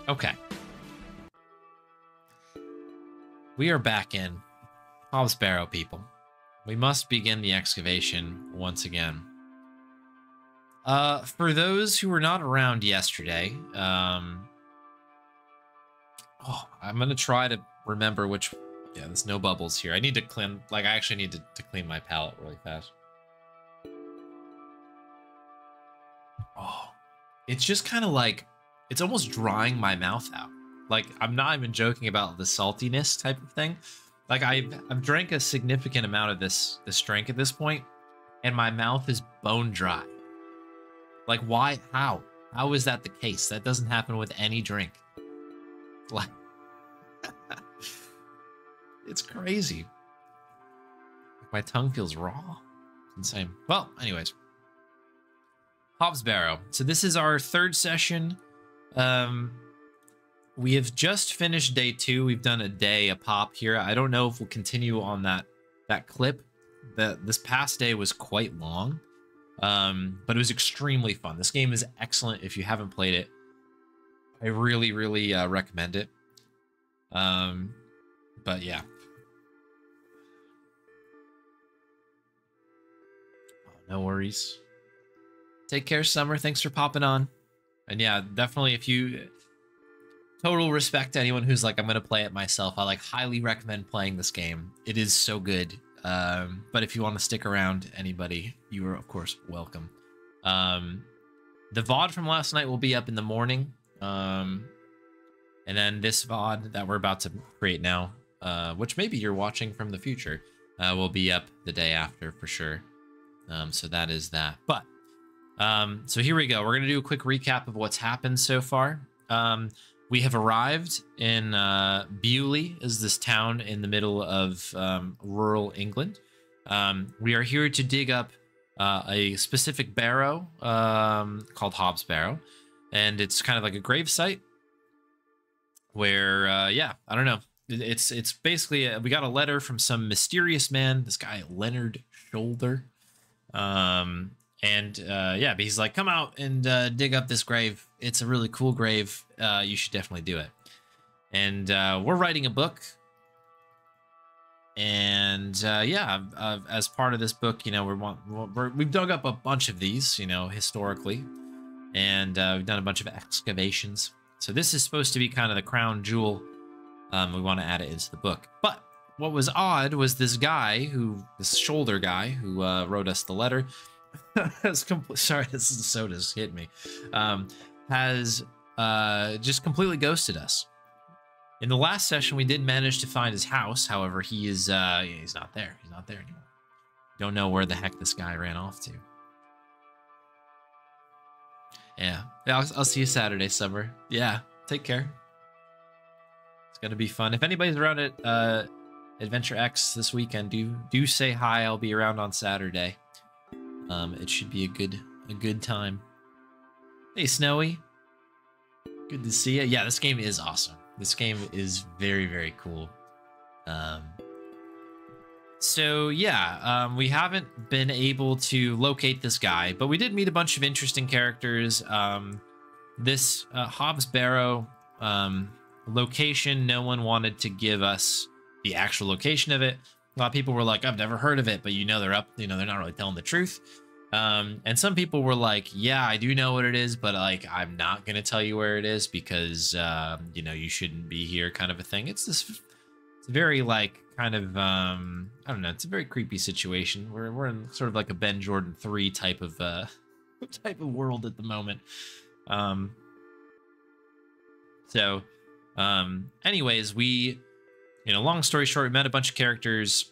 Okay. We are back in Hobbs Barrow, people. We must begin the excavation once again. For those who were not around yesterday, I'm gonna try to remember which. Yeah, there's no bubbles here. I need to clean. Like, I actually need to clean my palette really fast. Oh, it's just kind of like it's almost drying my mouth out. Like, I'm not even joking about the saltiness type of thing. Like, I've drank a significant amount of this drink at this point, and my mouth is bone dry. Like, why? How is that the case? That doesn't happen with any drink. Like, it's crazy. My tongue feels raw. It's insane. Well, anyways, Hobbs Barrow. So this is our third session. We have just finished day 2. We've done a day a pop here. I don't know if we'll continue on that clip. This past day was quite long, but it was extremely fun. This game is excellent. If you haven't played it, I really, really recommend it. But yeah. Oh, no worries. Take care, Summer. Thanks for popping on. And yeah, definitely, if you... Total respect to anyone who's like, I'm going to play it myself. I like highly recommend playing this game. It is so good. But if you want to stick around, anybody, you are, of course, welcome. The VOD from last night will be up in the morning. And then this VOD that we're about to create now, which maybe you're watching from the future, will be up the day after for sure. So that is that. But, so here we go. We're going to do a quick recap of what's happened so far. We have arrived in Bewley, is this town in the middle of rural England. We are here to dig up a specific barrow called Hobbs Barrow, and it's kind of like a grave site where, yeah, I don't know. It's basically we got a letter from some mysterious man, this guy Leonard Shoulder, yeah, but he's like, come out and dig up this grave. It's a really cool grave. You should definitely do it. And we're writing a book. And yeah, as part of this book, you know, we've dug up a bunch of these, you know, historically. And we've done a bunch of excavations. So this is supposed to be kind of the crown jewel. We want to add it into the book. But what was odd was this shoulder guy who wrote us the letter. Sorry, the sodas hit me. Has just completely ghosted us. In the last session, we did manage to find his house. However, he's not there. He's not there anymore. Don't know where the heck this guy ran off to. Yeah, I'll see you Saturday, Summer. Yeah, take care. It's gonna be fun. If anybody's around at Adventure X this weekend, do say hi. I'll be around on Saturday. It should be a good time. Hey, Snowy. Good to see you. Yeah, this game is awesome. This game is very, very cool. So yeah, we haven't been able to locate this guy, but we did meet a bunch of interesting characters. This Hobbs Barrow location, no one wanted to give us the actual location of it. A lot of people were like, I've never heard of it, but you know they're not really telling the truth. And some people were like, yeah, I do know what it is, but like, I'm not going to tell you where it is because, you know, you shouldn't be here kind of a thing. It's very like kind of, I don't know. It's a very creepy situation. We're in sort of like a Ben Jordan 3 type of world at the moment. Anyways, long story short, we met a bunch of characters.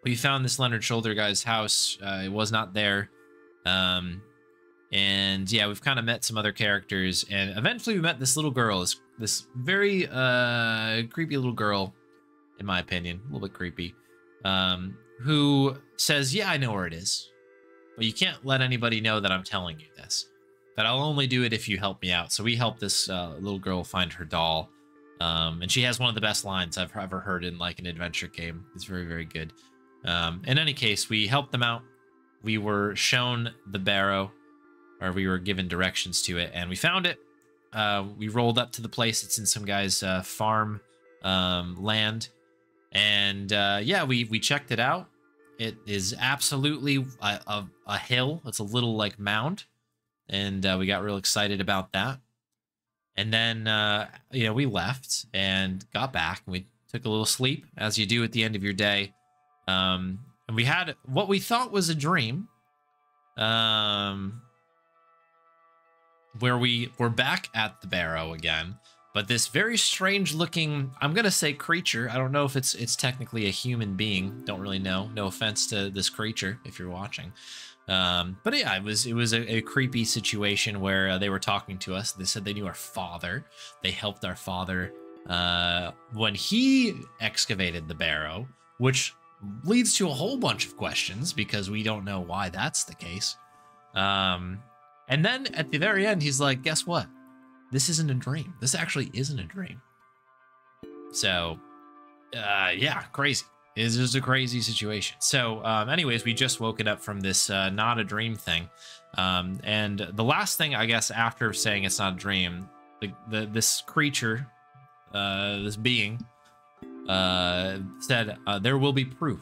We found this Leonard Shoulder guy's house. It was not there. And yeah, we've kind of met some other characters. And eventually we met this little girl, this very creepy little girl, in my opinion, a little bit creepy, who says, yeah, I know where it is. But you can't let anybody know that I'm telling you this. But I'll only do it if you help me out. So we helped this little girl find her doll. And she has one of the best lines I've ever heard in like an adventure game. It's very, very good. In any case, we helped them out. We were shown the barrow, or we were given directions to it, and we found it. we rolled up to the place. It's in some guy's farm land. And yeah, we checked it out. It is absolutely a hill. It's a little like mound. And we got real excited about that. And then, you know, we left and got back. And we took a little sleep, as you do at the end of your day. And we had what we thought was a dream. Where we were back at the Barrow again. But this very strange looking, I'm going to say creature. I don't know if it's technically a human being. Don't really know. No offense to this creature if you're watching. But yeah, it was a creepy situation where they were talking to us. They said they knew our father. They helped our father when he excavated the Barrow, which leads to a whole bunch of questions because we don't know why that's the case. And then at the very end, he's like, guess what? This isn't a dream. This actually isn't a dream. So, yeah, crazy. It's just a crazy situation. So, anyways, we just woken up from this not a dream thing. And the last thing, I guess, after saying it's not a dream, this creature, this being, said, there will be proof.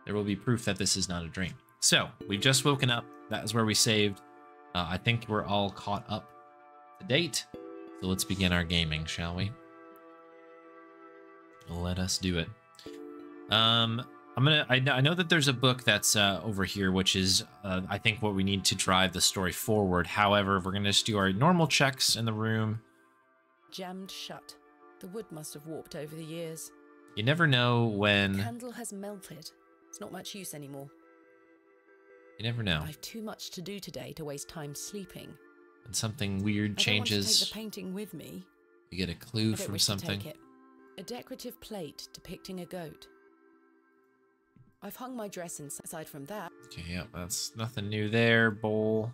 There will be proof that this is not a dream. So, we've just woken up. That is where we saved. I think we're all caught up to date. So let's begin our gaming, shall we? Let us do it. I know that there's a book that's over here, which is, I think, what we need to drive the story forward. However, we're going to just do our normal checks in the room. Jammed shut. The wood must have warped over the years. You never know when... The candle has melted. It's not much use anymore. You never know. I've too much to do today to waste time sleeping. And something weird changes. I don't want to take the painting with me. You get a clue from something. A decorative plate depicting a goat. I've hung my dress aside from that. Okay, yeah, that's nothing new there. Bowl.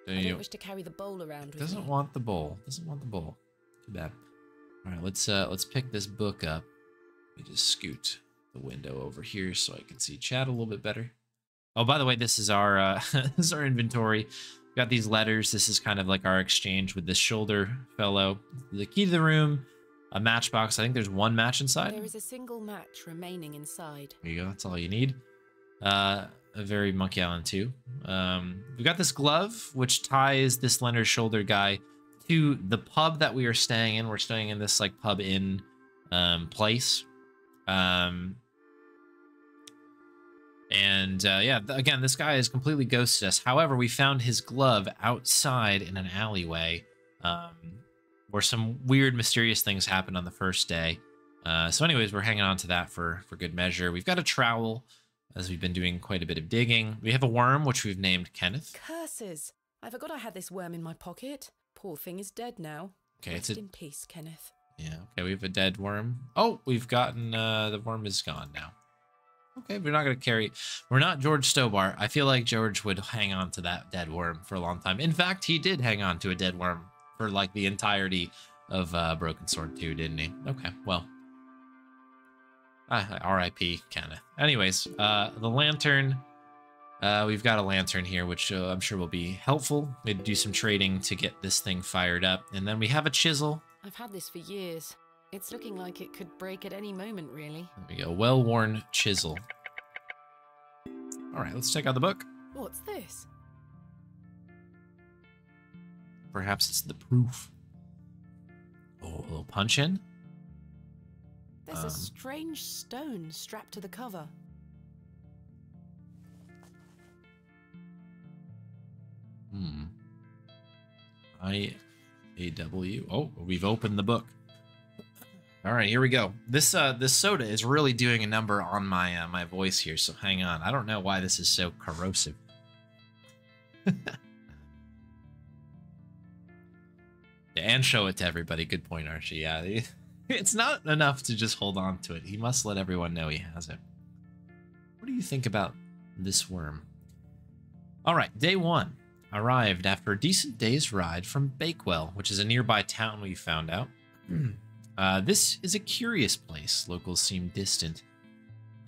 I don't wish to carry the bowl around with me. Doesn't want the bowl. Doesn't want the bowl. Too bad. All right, let's pick this book up. Let me just scoot the window over here so I can see chat a little bit better. Oh, by the way, this is our this is our inventory. We've got these letters. This is kind of like our exchange with this shoulder fellow. The key to the room, a matchbox. I think there's one match inside. There is a single match remaining inside. There you go. That's all you need. A very Monkey Island 2. We've got this glove, which ties this lender's shoulder guy to the pub that we are staying in. We're staying in this like pub inn place. Yeah, again, this guy has completely ghosted us. However, we found his glove outside in an alleyway where some weird, mysterious things happened on the first day. So anyways, we're hanging on to that for good measure. We've got a trowel, as we've been doing quite a bit of digging. We have a worm, which we've named Kenneth. Curses! I forgot I had this worm in my pocket. Poor thing is dead now. Okay, Rest in peace, Kenneth. Yeah, okay, we have a dead worm. Oh, we've gotten, the worm is gone now. Okay, we're not going to carry... We're not George Stobart. I feel like George would hang on to that dead worm for a long time. In fact, he did hang on to a dead worm for, like, the entirety of Broken Sword 2, didn't he? Okay, well. R.I.P. Kenneth. Anyways, the lantern. We've got a lantern here, which I'm sure will be helpful. We had to do some trading to get this thing fired up. And then we have a chisel. I've had this for years. It's looking like it could break at any moment, really. There we go. Well-worn chisel. All right, let's check out the book. What's this? Perhaps it's the proof. Oh, a little punch-in. There's a strange stone strapped to the cover. I-A-W. Oh, we've opened the book. All right, here we go. This soda is really doing a number on my my voice here, so hang on. I don't know why this is so corrosive. Yeah, and show it to everybody. Good point, Archie. Yeah, it's not enough to just hold on to it. He must let everyone know he has it. What do you think about this worm? All right, day 1. Arrived after a decent day's ride from Bakewell, which is a nearby town we found out. This is a curious place. Locals seem distant.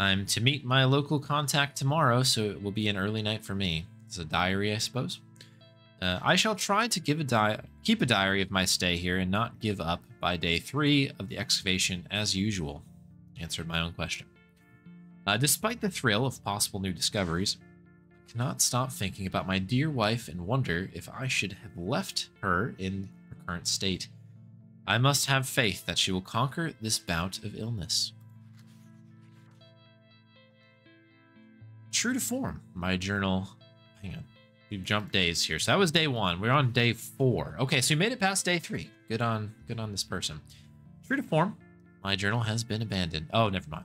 I'm to meet my local contact tomorrow, so it will be an early night for me. It's a diary, I suppose. I shall try to keep a diary of my stay here and not give up by day 3 of the excavation as usual. Answered my own question. Despite the thrill of possible new discoveries, I cannot stop thinking about my dear wife and wonder if I should have left her in her current state. I must have faith that she will conquer this bout of illness. True to form, my journal... Hang on. We've jumped days here. So that was day 1. We're on day 4. Okay, so we made it past day 3. Good on this person. True to form, my journal has been abandoned. Oh, never mind.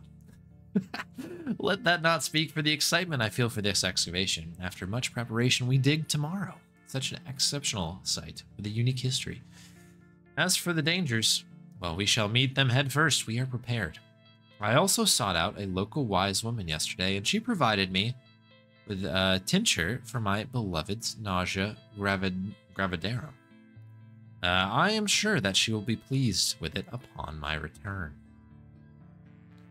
Let that not speak for the excitement I feel for this excavation. After much preparation, we dig tomorrow. Such an exceptional site with a unique history. As for the dangers, well, we shall meet them head first. We are prepared. I also sought out a local wise woman yesterday, and she provided me with a tincture for my beloved's nausea gravidarum. I am sure that she will be pleased with it upon my return.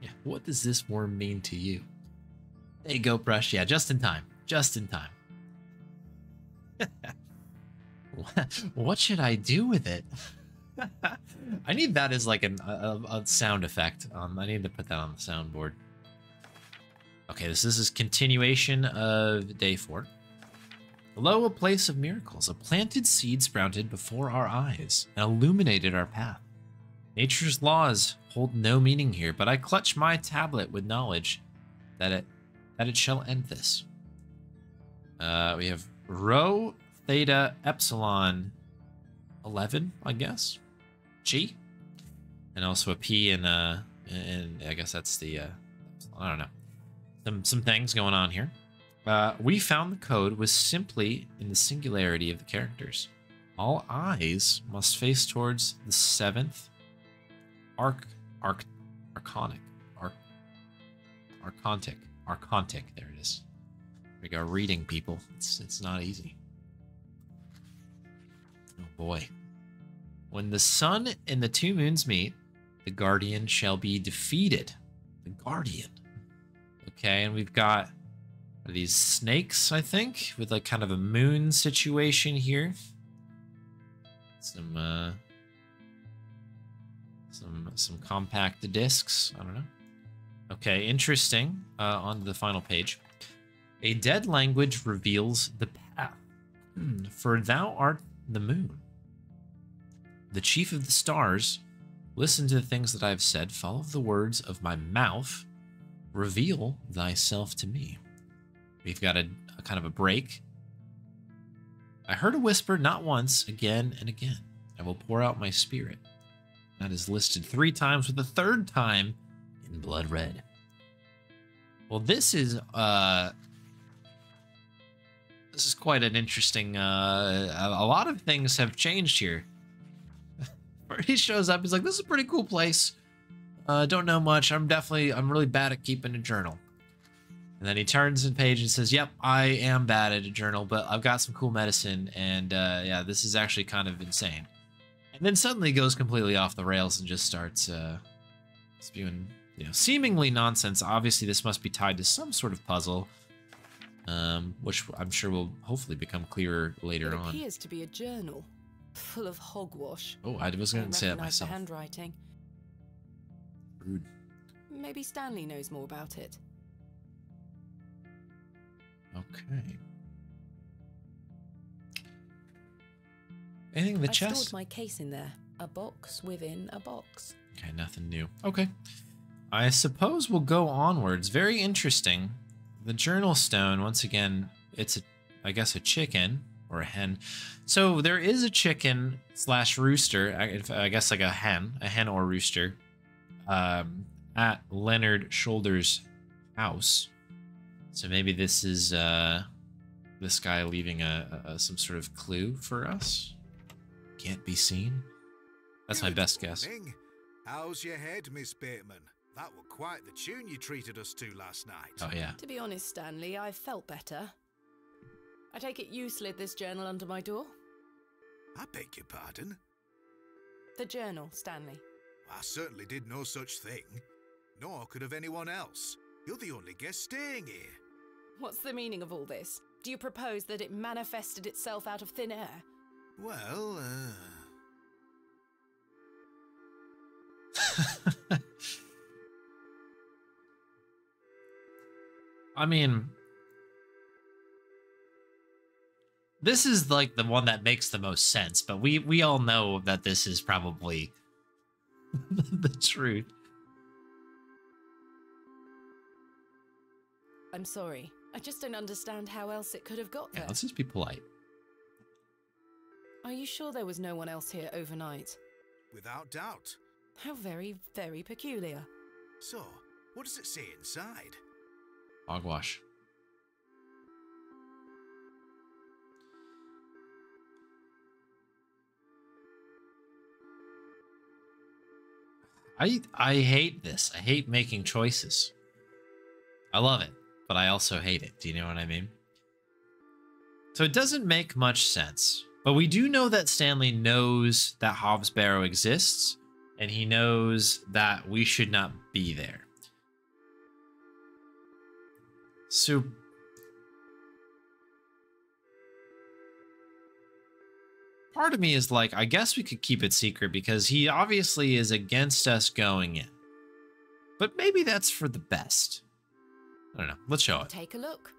Yeah, what does this worm mean to you? There you go, Brush. Yeah, just in time. Just in time. What should I do with it? I need that as like a sound effect. I need to put that on the soundboard. Okay, this is continuation of day 4. Lo, a place of miracles. A planted seed sprouted before our eyes and illuminated our path. Nature's laws hold no meaning here, but I clutch my tablet with knowledge that it shall end this. We have Rho, Theta, Epsilon, 11, I guess. G, and also a P and I guess that's the I don't know, some things going on here. We found the code was simply in the singularity of the characters. All eyes must face towards the 7th archontic. There it is. We go reading, people. It's not easy. Oh boy. When the sun and the 2 moons meet, the guardian shall be defeated. The guardian. Okay, and we've got these snakes, I think, with like kind of a moon situation here. Some compact discs. I don't know. Okay, interesting. On to the final page. A dead language reveals the path. For thou art the moon. The chief of the stars, listen to the things that I have said, follow the words of my mouth, reveal thyself to me. We've got a kind of a break. I heard a whisper not once, again and again. I will pour out my spirit. That is listed 3 times, with the 3rd time in blood red. Well, this is quite an interesting. A lot of things have changed here. He shows up. He's like, "This is a pretty cool place. Don't know much. I'm really bad at keeping a journal." And then he turns the page and says, "Yep, I am bad at a journal, but I've got some cool medicine, and yeah, this is actually kind of insane." And then suddenly goes completely off the rails and just starts spewing, seemingly nonsense. Obviously, this must be tied to some sort of puzzle, which I'm sure will hopefully become clearer later on. It appears to be a journal full of hogwash. Oh, I was going to say that myself. The handwriting. Rude. Maybe Stanley knows more about it. Okay. Anything in the chest? I stored my case in there. A box within a box. Okay, nothing new. Okay. I suppose we'll go onwards. Very interesting. The journal stone, once again, it's I guess a chicken or a hen. So there is a chicken / rooster, I guess like a hen or rooster, at Leonard Shoulder's house. So maybe this is this guy leaving some sort of clue for us. Can't be seen. That's my best guess. How's your head, Miss Bateman? That were quite the tune you treated us to last night. Oh, yeah. To be honest, Stanley, I felt better. I take it you slid this journal under my door? I beg your pardon? The journal, Stanley. I certainly did no such thing. Nor could have anyone else. You're the only guest staying here. What's the meaning of all this? Do you propose that it manifested itself out of thin air? Well, I mean, this is like the one that makes the most sense, but we all know that this is probably the truth. I'm sorry. I just don't understand how else it could have got Yeah, there. let's just be polite. Are you sure there was no one else here overnight? without doubt. How very, very peculiar. So, what does it say inside? Hogwash. I hate this. I hate making choices. I love it, but I also hate it. Do you know what I mean? So it doesn't make much sense. But we do know that Stanley knows that Hobbs Barrow exists, and he knows that we should not be there. So part of me is like, I guess we could keep it secret because he obviously is against us going in. But maybe that's for the best. I don't know. Let's show it. Take a look.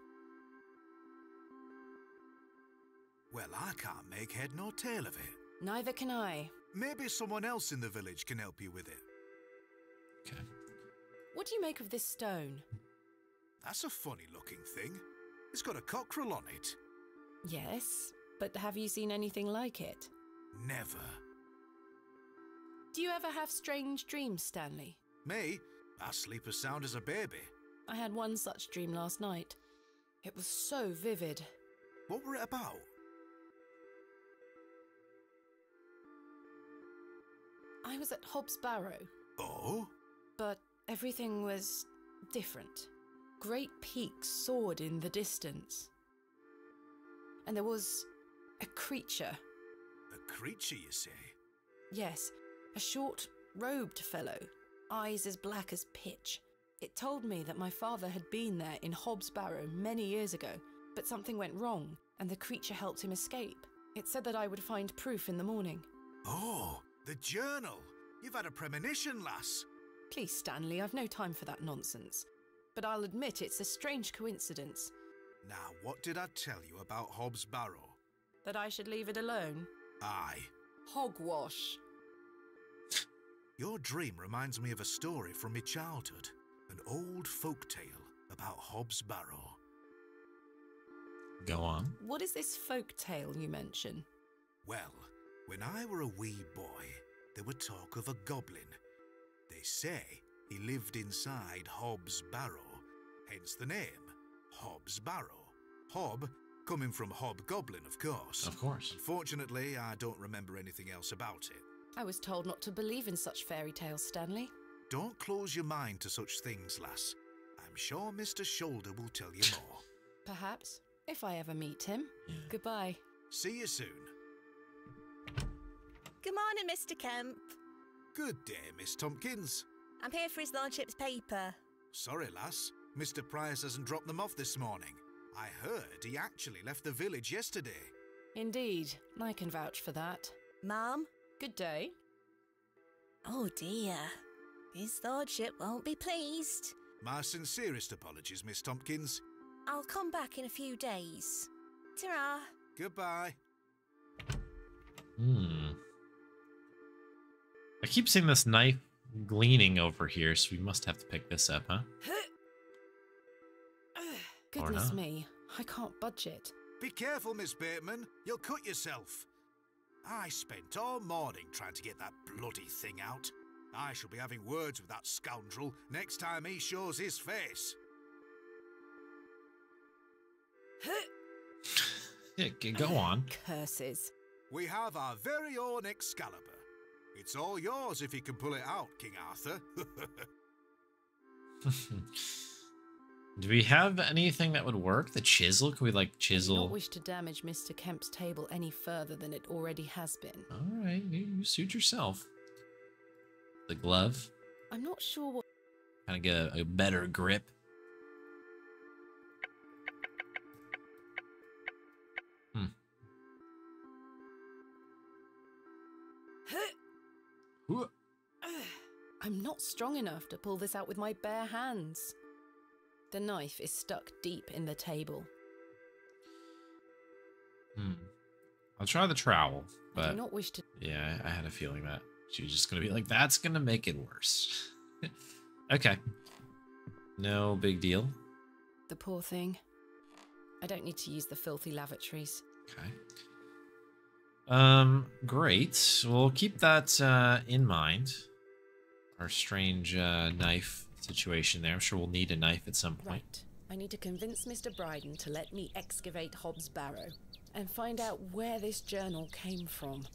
Well, I can't make head nor tail of it. Neither can I. Maybe someone else in the village can help you with it. Okay. What do you make of this stone? That's a funny looking thing. It's got a cockerel on it. Yes, but have you seen anything like it? Never. Do you ever have strange dreams, Stanley? Me? I sleep as sound as a baby. I had one such dream last night. It was so vivid. What were it about? I was at Hobbs Barrow, Oh? but everything was different. Great peaks soared in the distance. And there was a creature. A creature, you say? Yes, a short, robed fellow, eyes as black as pitch. It told me that my father had been there in Hobbs Barrow many years ago, but something went wrong, and the creature helped him escape. It said that I would find proof in the morning. Oh, the journal. You've had a premonition, lass. Please, Stanley, I've no time for that nonsense. But I'll admit it's a strange coincidence. Now, what did I tell you about Hobbs Barrow? That I should leave it alone? Aye. Hogwash. Your dream reminds me of a story from my childhood. An old folk tale about Hobbs Barrow. Go on. What is this folk tale you mention? Well, when I were a wee boy, there were talk of a goblin. They say he lived inside Hobbs Barrow, hence the name, Hobbs Barrow. Hob, coming from hobgoblin, of course. Of course. Unfortunately, I don't remember anything else about it. I was told not to believe in such fairy tales, Stanley. Don't close your mind to such things, lass. I'm sure Mr. Shoulder will tell you more. Perhaps, if I ever meet him. Yeah. Goodbye. See you soon. Good morning, Mr. Kemp. Good day, Miss Tompkins. I'm here for his lordship's paper. Sorry, lass. Mr. Price hasn't dropped them off this morning. I heard he actually left the village yesterday. Indeed, I can vouch for that. Ma'am? Good day. Oh dear. His lordship won't be pleased. My sincerest apologies, Miss Tompkins. I'll come back in a few days. Ta-ra. Goodbye. I keep seeing this knife gleaning over here, so we must have to pick this up, huh? Goodness not. me, I can't budge it. Be careful, Miss Bateman. You'll cut yourself. I spent all morning trying to get that bloody thing out. I shall be having words with that scoundrel next time he shows his face. Yeah, go on. Curses. We have our very own Excalibur. It's all yours if you can pull it out, King Arthur. Do we have anything that would work? The chisel? Could we like I do chisel? not wish to damage Mr. Kemp's table any further than it already has been. All right, you suit yourself. The glove, I'm not sure what... kind of get a better grip. I'm not strong enough to pull this out with my bare hands. The knife is stuck deep in the table. I'll try the trowel, I but do not wish to... yeah, I had a feeling that she was just gonna be like, that's gonna make it worse. Okay. No big deal. The poor thing. I don't need to use the filthy lavatories. Okay. Great. We'll keep that in mind. Our strange knife situation there. I'm sure we'll need a knife at some point. Right. I need to convince Mr. Bryden to let me excavate Hobbs Barrow and find out where this journal came from.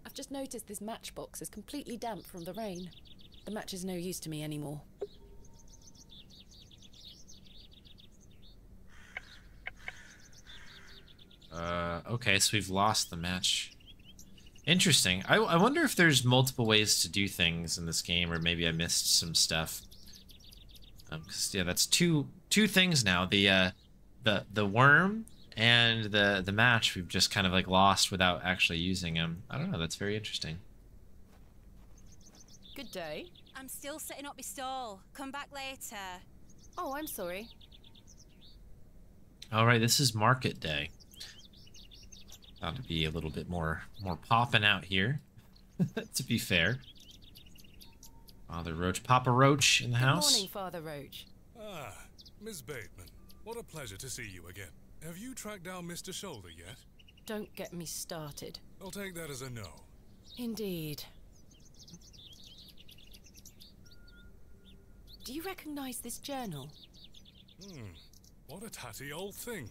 I've just noticed this matchbox is completely damp from the rain. The match is no use to me anymore. Okay, so we've lost the match. Interesting. I wonder if there's multiple ways to do things in this game, or maybe I missed some stuff. 'Cause, yeah, that's two things now. The worm and the match we've just kind of like lost without actually using them. I don't know. That's very interesting. Good day. I'm still setting up my stall. Come back later. Oh, I'm sorry. All right, this is market day. Thought to be a little bit more popping out here. To be fair. Father Roach, Papa Roach in the house. Good morning, Father Roach. Ah, Miss Bateman. What a pleasure to see you again. Have you tracked down Mr. Shoulder yet? Don't get me started. I'll take that as a no. Indeed. Do you recognize this journal? What a tatty old thing.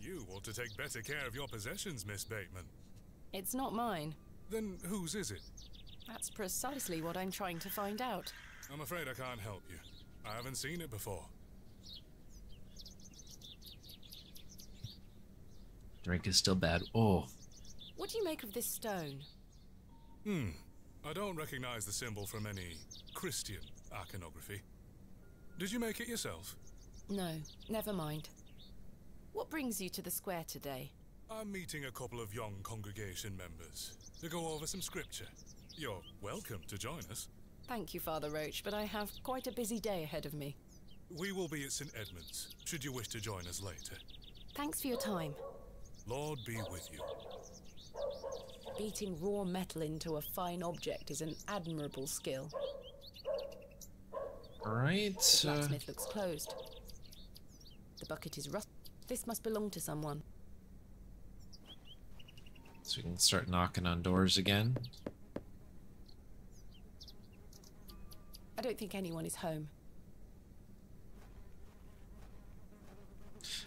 You ought to take better care of your possessions, Miss Bateman. It's not mine. Then whose is it? That's precisely what I'm trying to find out. I'm afraid I can't help you. I haven't seen it before. Drink is still bad. Oh. What do you make of this stone? I don't recognize the symbol from any Christian iconography. Did you make it yourself? No, never mind. What brings you to the square today? I'm meeting a couple of young congregation members to go over some scripture. You're welcome to join us. Thank you, Father Roach, but I have quite a busy day ahead of me. We will be at St. Edmund's, should you wish to join us later. Thanks for your time. Lord be with you. Beating raw metal into a fine object is an admirable skill. All right. The blacksmith looks closed. The bucket is rust. This must belong to someone. So we can start knocking on doors again. I don't think anyone is home.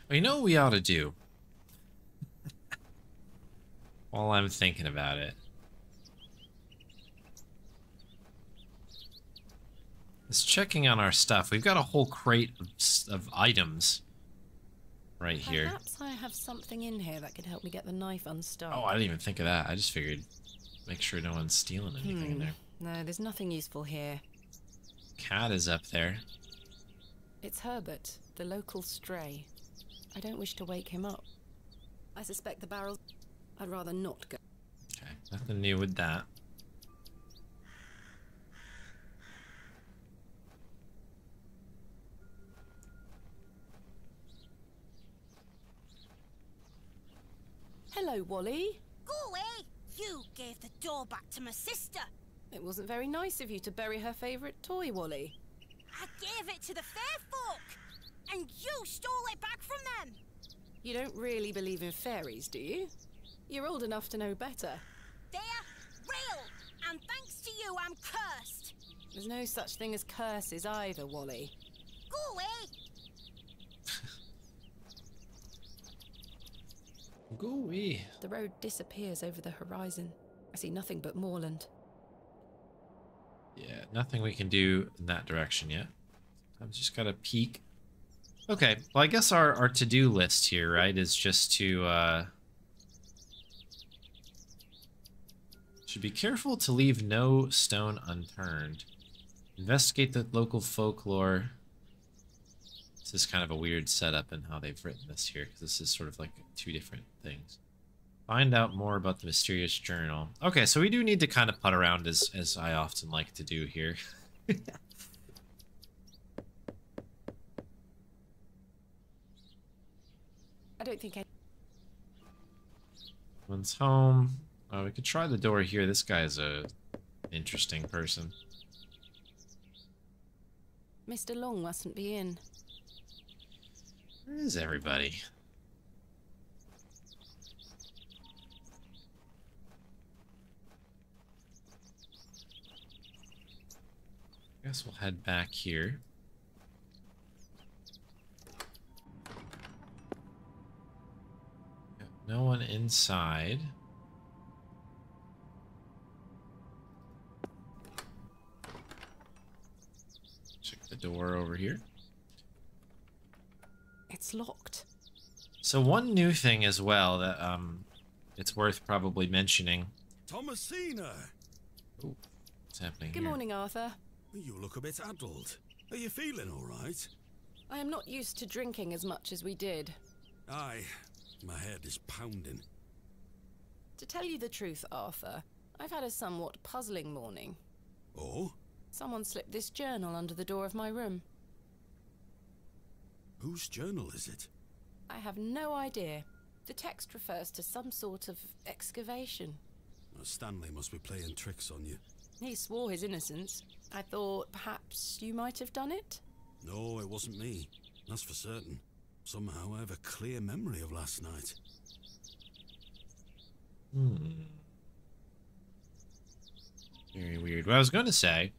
Well, you know what we ought to do? While I'm thinking about it. Is checking on our stuff. We've got a whole crate of items right here. Perhaps I have something in here that could help me get the knife unstuck. Oh, I didn't even think of that. I just figured make sure no one's stealing anything in there. No, there's nothing useful here. Cat is up there. It's Herbert, the local stray. I don't wish to wake him up. I suspect the barrel... I'd rather not go. Okay, nothing new with that. Hello, Wally. Go away! You gave the door back to my sister. It wasn't very nice of you to bury her favourite toy, Wally. I gave it to the fair folk, and you stole it back from them. You don't really believe in fairies, do you? You're old enough to know better. They're real, and thanks to you, I'm cursed. There's no such thing as curses either, Wally. Go away! Go away. The road disappears over the horizon. I see nothing but moorland. Yeah, nothing we can do in that direction yet. I've just got to peek. Okay, well, I guess our to-do list here, right, is just to, should be careful to leave no stone unturned. Investigate the local folklore. This is kind of a weird setup in how they've written this here, because this is sort of like two different things. Find out more about the mysterious journal. Okay, so we do need to kind of putt around as I often like to do here. I don't think I... One's home. Oh, we could try the door here. This guy's a interesting person. Mr. Long mustn't be in. Where is everybody? Guess we'll head back here. Got no one inside. Check the door over here. It's locked. So one new thing as well that it's worth probably mentioning. Thomasina! Ooh, what's happening Good here? morning, Arthur. You look a bit addled. Are you feeling all right? I am not used to drinking as much as we did. Aye, my head is pounding. To tell you the truth, Arthur, I've had a somewhat puzzling morning. Oh? Someone slipped this journal under the door of my room. Whose journal is it? I have no idea. The text refers to some sort of excavation. Stanley must be playing tricks on you. He swore his innocence. I thought perhaps you might have done it? No, it wasn't me. That's for certain. Somehow I have a clear memory of last night. Very weird. What I was going to say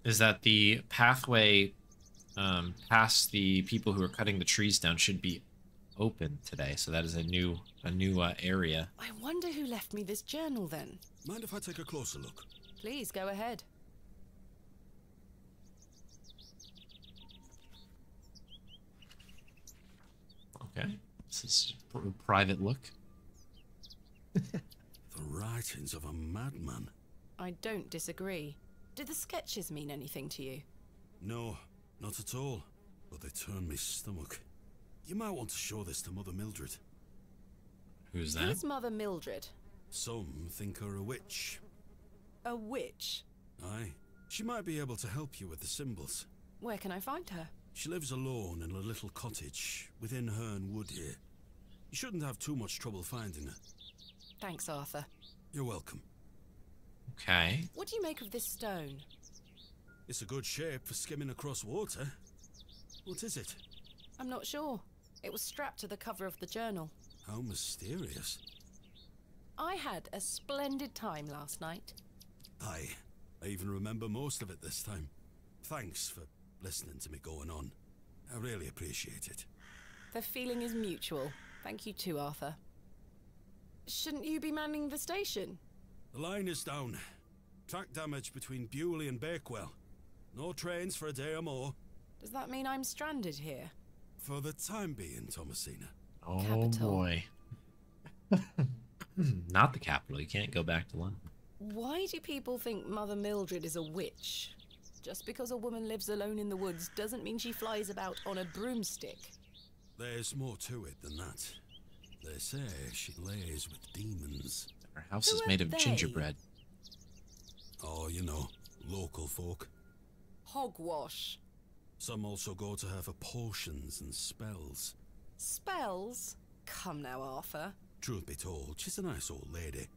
is that the pathway past the people who are cutting the trees down should be open today. So that is a new area. I wonder who left me this journal then. Mind if I take a closer look? Please go ahead. Okay. This is a private look. The writings of a madman. I don't disagree. Did the sketches mean anything to you? No, not at all. But they turn me stomach. You might want to show this to Mother Mildred. Who's that? Who's Mother Mildred? Some think her a witch. A witch? Aye. She might be able to help you with the symbols. Where can I find her? She lives alone in a little cottage within Herne Wood here. You shouldn't have too much trouble finding her. Thanks, Arthur. You're welcome. Okay. What do you make of this stone? It's a good shape for skimming across water. What is it? I'm not sure. It was strapped to the cover of the journal. How mysterious. I had a splendid time last night. Aye. I even remember most of it this time. Thanks for listening to me going on. I really appreciate it. The feeling is mutual. Thank you too, Arthur. Shouldn't you be manning the station? The line is down. Track damage between Bewley and Bakewell. No trains for a day or more. Does that mean I'm stranded here? For the time being, Thomasina. Oh Capital. boy. Not the capital. You can't go back to London. Why do people think Mother Mildred is a witch? Just because a woman lives alone in the woods doesn't mean she flies about on a broomstick. There's more to it than that. They say she lays with demons. Our house Who is are made of they? gingerbread. Oh, you know, local folk. Hogwash. Some also go to her for potions and spells. Spells? Come now, Arthur. Truth be told, she's a nice old lady.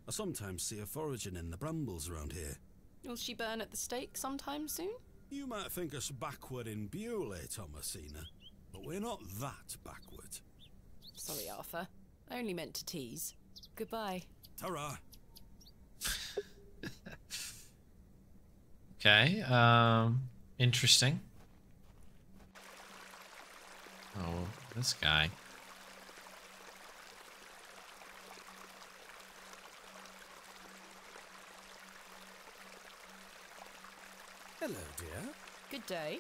I sometimes see her foraging in the brambles around here. Will she burn at the stake sometime soon? You might think us backward in Bewley, Thomasina, but we're not that backward. Sorry, Arthur. I only meant to tease. Goodbye. Ta-ra! Okay, interesting. Oh, this guy. Hello, dear. Good day.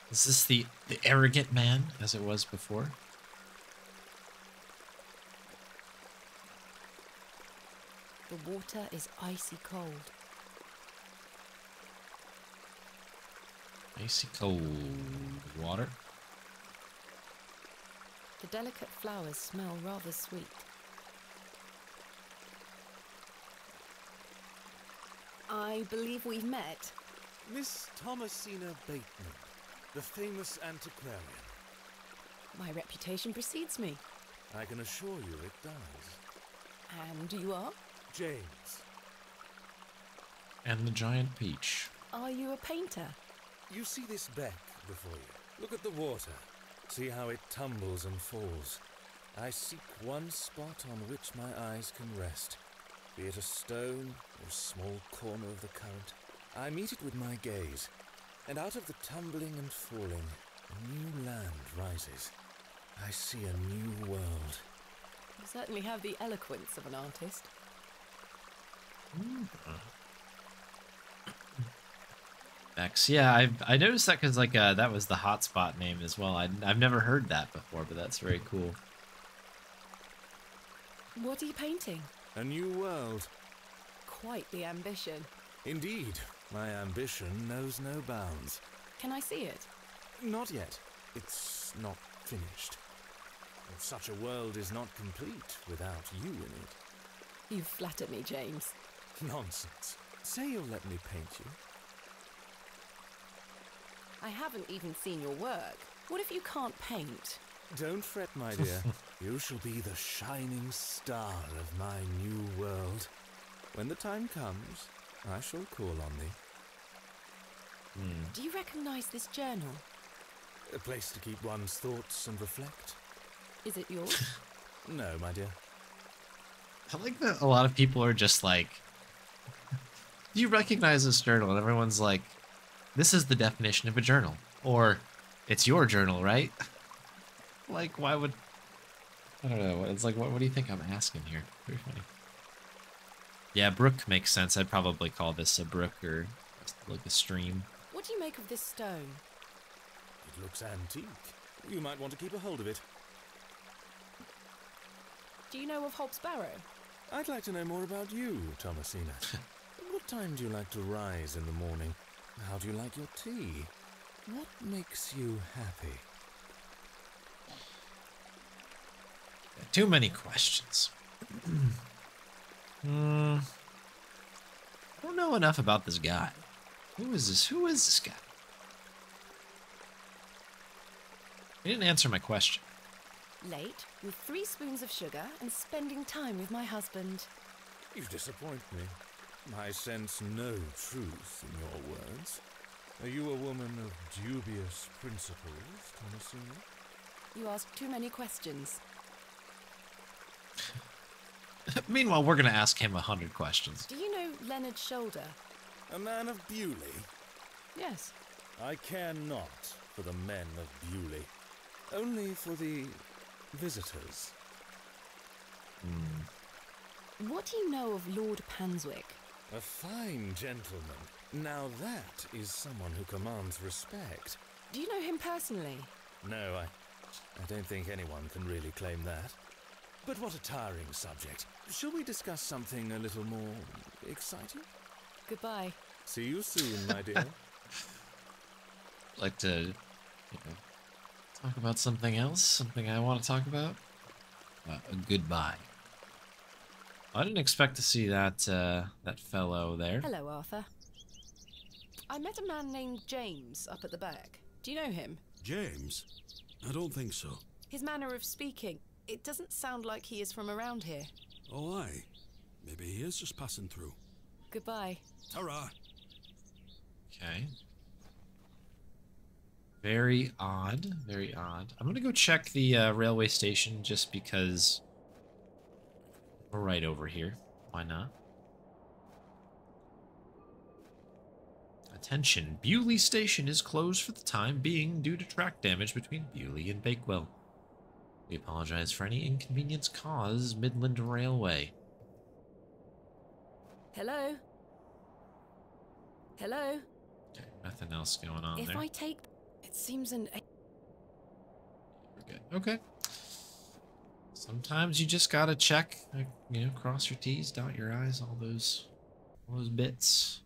Is this the arrogant man, as it was before? The water is icy cold. Icy cold water. The delicate flowers smell rather sweet. I believe we've met. Miss Thomasina Bateman, the famous antiquarian. My reputation precedes me. I can assure you it does. And you are? James. And the giant peach. Are you a painter? You see this beck before you? Look at the water. See how it tumbles and falls. I seek one spot on which my eyes can rest. Be it a stone or a small corner of the current. I meet it with my gaze, and out of the tumbling and falling, a new land rises. I see a new world. You certainly have the eloquence of an artist. X. Yeah, I noticed that because like that was the hotspot name as well. I've never heard that before, but that's very cool. What are you painting? A new world. Quite the ambition. Indeed, my ambition knows no bounds. Can I see it? Not yet. It's not finished. Such a world is not complete without you in it. You flatter me, James. Nonsense. Say you'll let me paint you. I haven't even seen your work. What if you can't paint? Don't fret, my dear. You shall be the shining star of my new world. When the time comes, I shall call on thee. Do you recognize this journal? A place to keep one's thoughts and reflect. Is it yours? No, my dear. I like that a lot of people are just like, do you recognize this journal? And everyone's like, this is the definition of a journal. Or, it's your journal, right? Like, why would... I don't know. It's like, what do you think I'm asking here? Very funny. Yeah, brook makes sense. I'd probably call this a brook or like a stream. What do you make of this stone? It looks antique. You might want to keep a hold of it. Do you know of Hobbs Barrow? I'd like to know more about you, Thomasina. What time do you like to rise in the morning? How do you like your tea? What makes you happy? Too many questions. I don't know enough about this guy. Who is this? Who is this guy? He didn't answer my question. Late, with 3 spoons of sugar and spending time with my husband. You disappoint me. I sense no truth in your words. Are you a woman of dubious principles, Thomasina? You ask too many questions. Meanwhile, we're going to ask him 100 questions. Do you know Leonard Shoulder? A man of Bewley? Yes. I care not for the men of Bewley. Only for the visitors. What do you know of Lord Panswick? A fine gentleman. Now that is someone who commands respect. Do you know him personally? No, I don't think anyone can really claim that. But what a tiring subject. Shall we discuss something a little more exciting? Goodbye. See you soon, my dear. Like to, talk about something else? Something I want to talk about? Goodbye. I didn't expect to see that that fellow there. Hello, Arthur. I met a man named James up at the back. Do you know him? James? I don't think so. His manner of speaking, it doesn't sound like he is from around here. Oh, aye. Maybe he is just passing through. Goodbye. Ta-ra! Okay. Very odd. Very odd. I'm gonna go check the railway station just because we're right over here. Why not? Attention. Bewley Station is closed for the time being due to track damage between Bewley and Bakewell. We apologize for any inconvenience caused Midland Railway. Hello? Hello? Okay, nothing else going on If there. I take... It seems an... We're good. Okay. Sometimes you just gotta check, cross your T's, dot your I's, all those bits.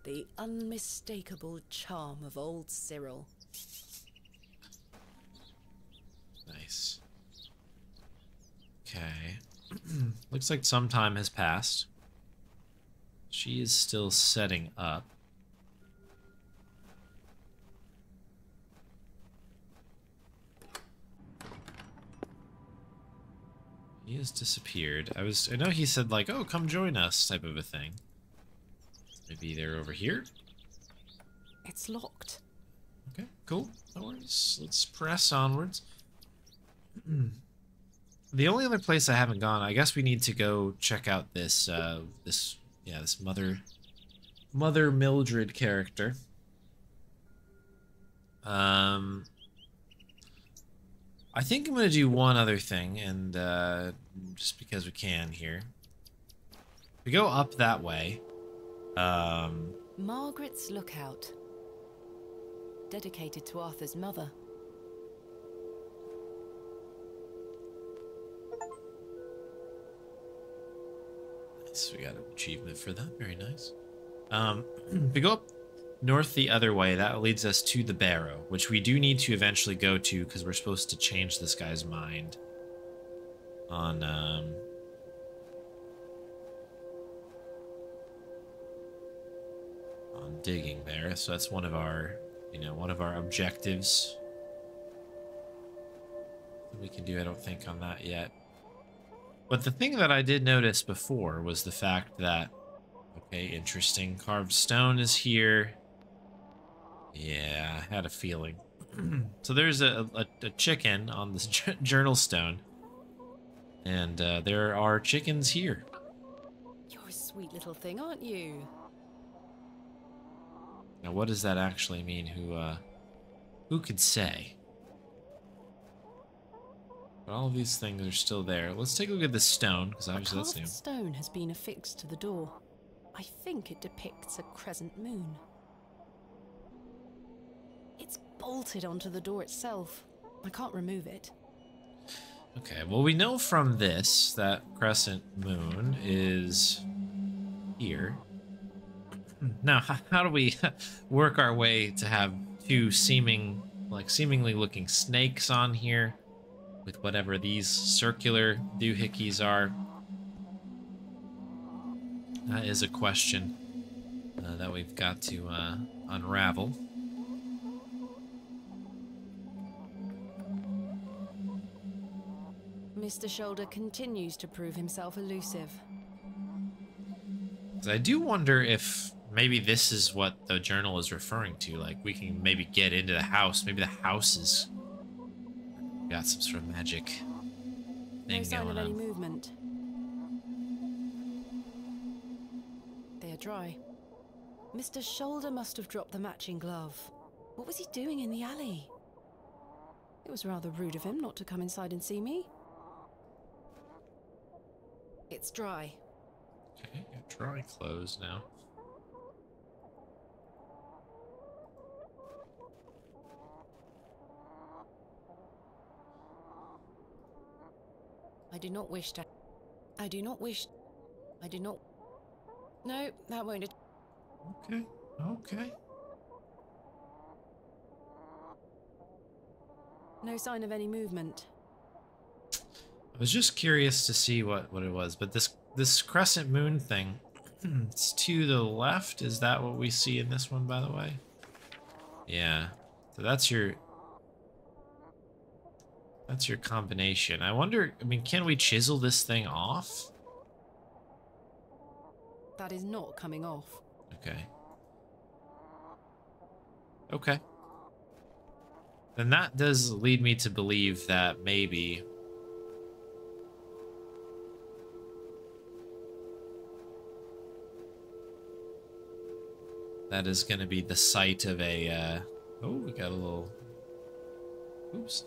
The unmistakable charm of old Cyril. Nice. Okay. Looks like some time has passed. She is still setting up. He has disappeared. I know he said like, oh, come join us type of a thing. Maybe they're over here? It's locked. Okay, cool. No worries. Let's press onwards. The only other place I haven't gone, I guess we need to go check out this this Mother Mildred character. I think I'm gonna do one other thing, and just because we can here. We go up that way. Margaret's Lookout. Dedicated to Arthur's mother. Nice, we got an achievement for that. Very nice. We go up north the other way. That leads us to the Barrow, which we do need to eventually go to because we're supposed to change this guy's mind on digging there. So that's one of our, one of our objectives. We can do, I don't think, on that yet. But the thing that I did notice before was the fact that, okay, interesting, carved stone is here. Yeah, I had a feeling. So there's a chicken on this journal stone. And there are chickens here. You're a sweet little thing, aren't you? Now, what does that actually mean? Who could say? But all of these things are still there. Let's take a look at the stone, because obviously that's new. The stone has been affixed to the door. I think it depicts a crescent moon. It's bolted onto the door itself. I can't remove it. Okay, well, we know from this that crescent moon is here. Now, how do we work our way to have two seemingly looking snakes on here with whatever these circular doohickeys are? That is a question that we've got to unravel. Mr. Shoulder continues to prove himself elusive. I do wonder if maybe this is what the journal is referring to. Like, we can maybe get into the house. Maybe the house is got some sort of magic thing No sign going of any on. movement. They are dry. Mr. Shoulder must have dropped the matching glove. What was he doing in the alley? It was rather rude of him not to come inside and see me. It's dry. Okay, got dry clothes now. I do not wish. No, that won't. Okay, okay. No sign of any movement. I was just curious to see what it was, but this crescent moon thing, it's to the left. Is that what we see in this one, by the way? Yeah. So that's your combination. I wonder, I mean, can we chisel this thing off? That is not coming off. Okay. Okay. Then that does lead me to believe that maybe that is going to be the site of a, oh, we got a little, oops.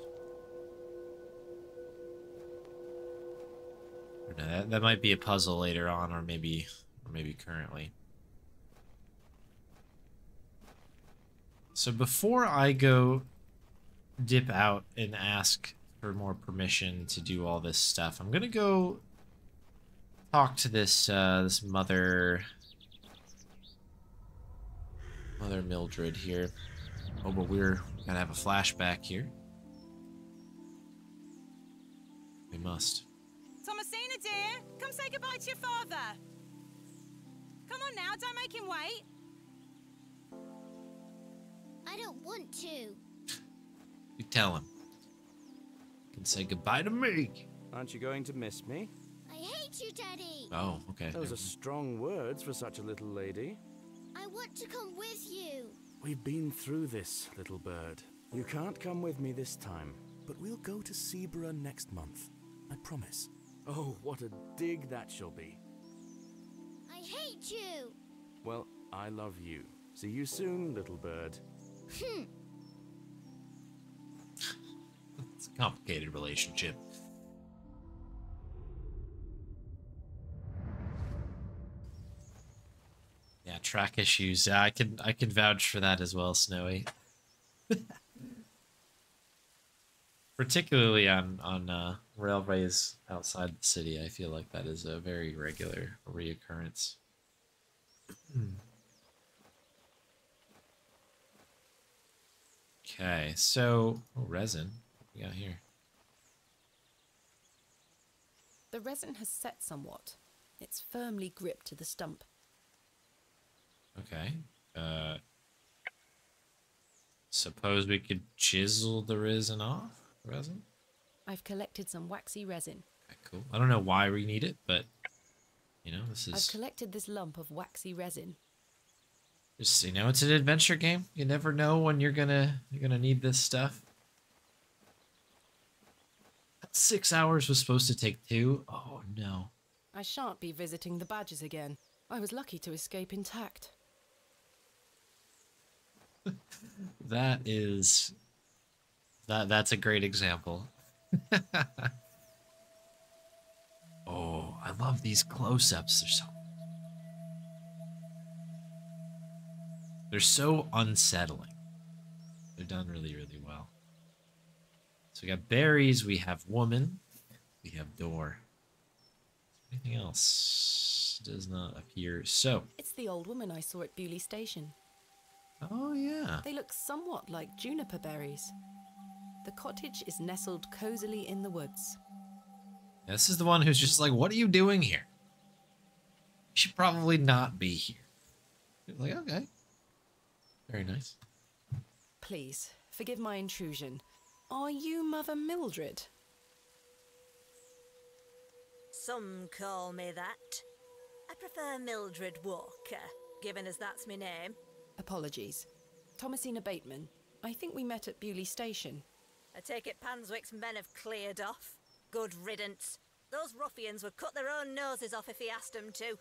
Or no, that might be a puzzle later on, or maybe currently. So before I go dip out and ask for more permission to do all this stuff, I'm gonna go talk to this this mother Mother Mildred here. Oh, but we're gonna have a flashback here. We must. Thomasina, dear, come say goodbye to your father. Come on now, don't make him wait. I don't want to. You tell him. You can say goodbye to me. Aren't you going to miss me? I hate you, Daddy. Oh, okay. Those are strong words for such a little lady. I want to come with you. We've been through this, little bird. You can't come with me this time, but we'll go to Seaborough next month. I promise. Oh, what a dig that shall be. I hate you. Well, I love you. See you soon, little bird. It's a complicated relationship. Yeah, track issues. Yeah, I can vouch for that as well, Snowy. Particularly on railways outside the city, I feel like that is a very regular reoccurrence. Okay, so resin. What we got here? The resin has set somewhat. It's firmly gripped to the stump. Okay. Suppose we could chisel the resin off? Resin? I've collected some waxy resin. Okay, cool. I don't know why we need it, but you know, this I've is collected this lump of waxy resin. just, you know, it's an adventure game. You never know when you're gonna need this stuff. That 6 hours was supposed to take 2. Oh no. I shan't be visiting the badgers again. I was lucky to escape intact. That's a great example. Oh, I love these close-ups. They're so unsettling. They're done really, really well. So we got berries, we have woman, we have door. Anything else does not appear. So, It's the old woman I saw at Bewley Station. oh yeah. They look somewhat like juniper berries. The cottage is nestled cozily in the woods. This is the one who's just like, what are you doing here? You should probably not be here. You're like, okay. Very nice. Please, forgive my intrusion. Are you Mother Mildred? Some call me that. I prefer Mildred Walker, given as that's my name. Apologies. Thomasina Bateman. I think we met at Bewley Station. I take it Panswick's men have cleared off. Good riddance. Those ruffians would cut their own noses off if he asked them to.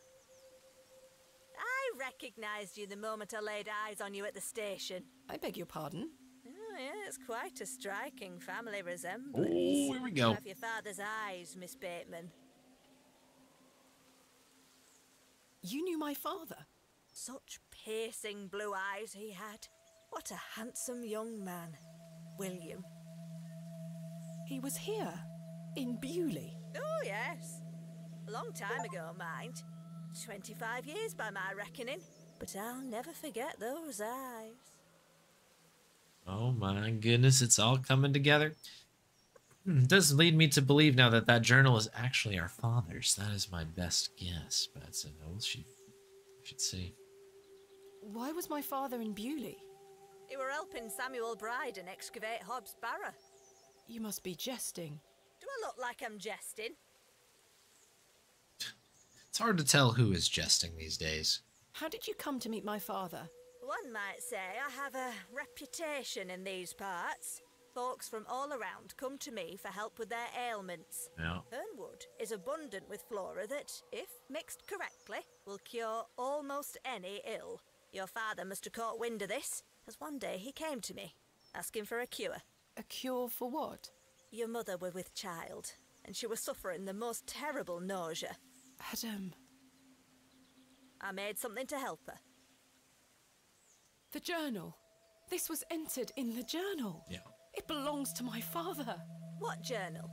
I recognised you the moment I laid eyes on you at the station. I beg your pardon? Oh, yeah, it's quite a striking family Oh, resemblance. here we go. Have your father's eyes, Miss Bateman. You knew my father? Such piercing blue eyes he had. What a handsome young man. William. He was here, in Bewley. Oh, yes. A long time ago, mind. 25 years by my reckoning. But I'll never forget those eyes. Oh my goodness, it's all coming together. It does lead me to believe now that that journal is actually our father's. That is my best guess, but it's we should see. Why was my father in Bewley? You were helping Samuel Bryden excavate Hobbs Barrow. You must be jesting. Do I look like I'm jesting? It's hard to tell who is jesting these days. How did you come to meet my father? One might say I have a reputation in these parts. Folks from all around come to me for help with their ailments. Yeah. Hernwood is abundant with flora that, if mixed correctly, will cure almost any ill. Your father must have caught wind of this, as one day he came to me, asking for a cure. A cure for what? Your mother were with child, and she was suffering the most terrible nausea. Adam. I made something to help her. The journal. This was entered in the journal. Yeah. It belongs to my father. What journal?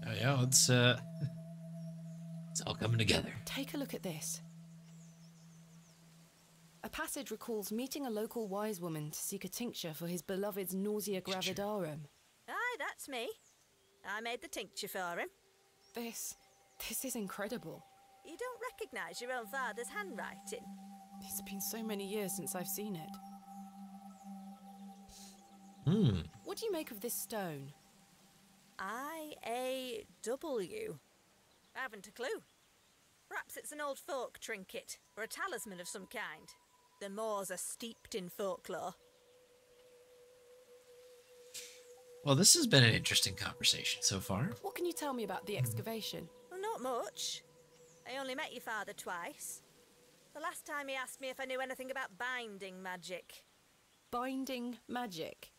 Oh yeah, it's all coming together. Take a look at this. A passage recalls meeting a local wise woman to seek a tincture for his beloved's nausea gravidarum. Aye, that's me. I made the tincture for him. This is incredible. You don't recognise your own father's handwriting? It's been so many years since I've seen it. What do you make of this stone? I-A-W. I haven't a clue. Perhaps it's an old folk trinket, or a talisman of some kind. The moors are steeped in folklore. Well, this has been an interesting conversation so far. What can you tell me about the excavation? Well, not much. I only met your father twice. The last time he asked me if I knew anything about binding magic. Binding magic?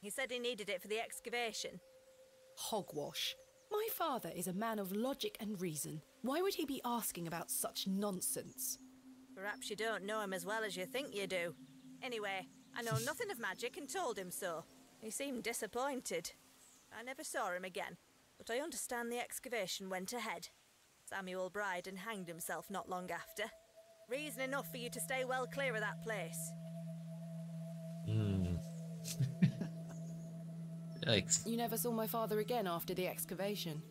He said he needed it for the excavation. Hogwash. My father is a man of logic and reason. Why would he be asking about such nonsense? Perhaps you don't know him as well as you think you do. Anyway, I know nothing of magic and told him so. He seemed disappointed. I never saw him again, but I understand the excavation went ahead. Samuel Bryden hanged himself not long after. Reason enough for you to stay well clear of that place. Yikes. You never saw my father again after the excavation?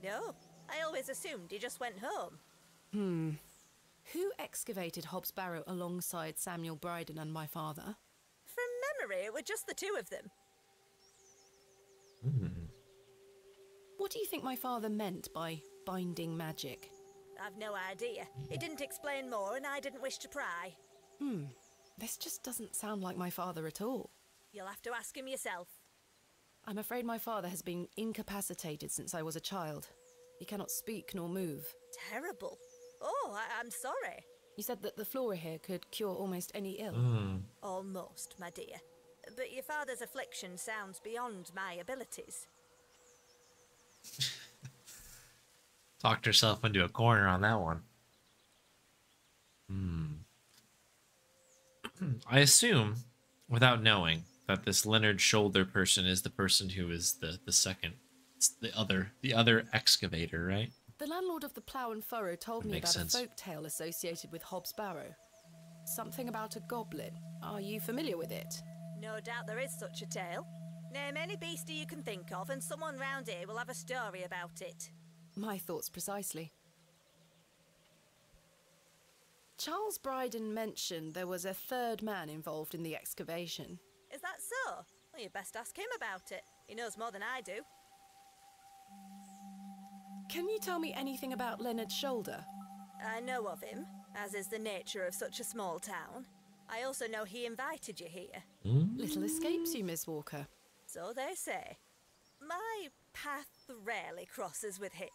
No, I always assumed he just went home. Who excavated Hobbs Barrow alongside Samuel Bryden and my father? From memory, it were just the two of them. What do you think my father meant by binding magic? I've no idea. He didn't explain more and I didn't wish to pry. This just doesn't sound like my father at all. You'll have to ask him yourself. I'm afraid my father has been incapacitated since I was a child. He cannot speak nor move. Terrible. Oh, I'm sorry. You said that the flora here could cure almost any ill. Almost, my dear. But your father's affliction sounds beyond my abilities. Talked herself into a corner on that one. I assume, without knowing, that this Leonard Shoulder person is the person who is the second. It's the other excavator, right? The landlord of the Plough and Furrow told me Makes about sense. a folk tale associated with Hobbs Barrow. Something about a goblin. Are you familiar with it? No doubt there is such a tale. Name any beastie you can think of and someone round here will have a story about it. My thoughts precisely. Charles Bryden mentioned there was a third man involved in the excavation. Is that so? Well, you best ask him about it. He knows more than I do. Can you tell me anything about Leonard Shoulder? I know of him, as is the nature of such a small town. I also know he invited you here. Little escapes you, Miss Walker. So they say. My path rarely crosses with his.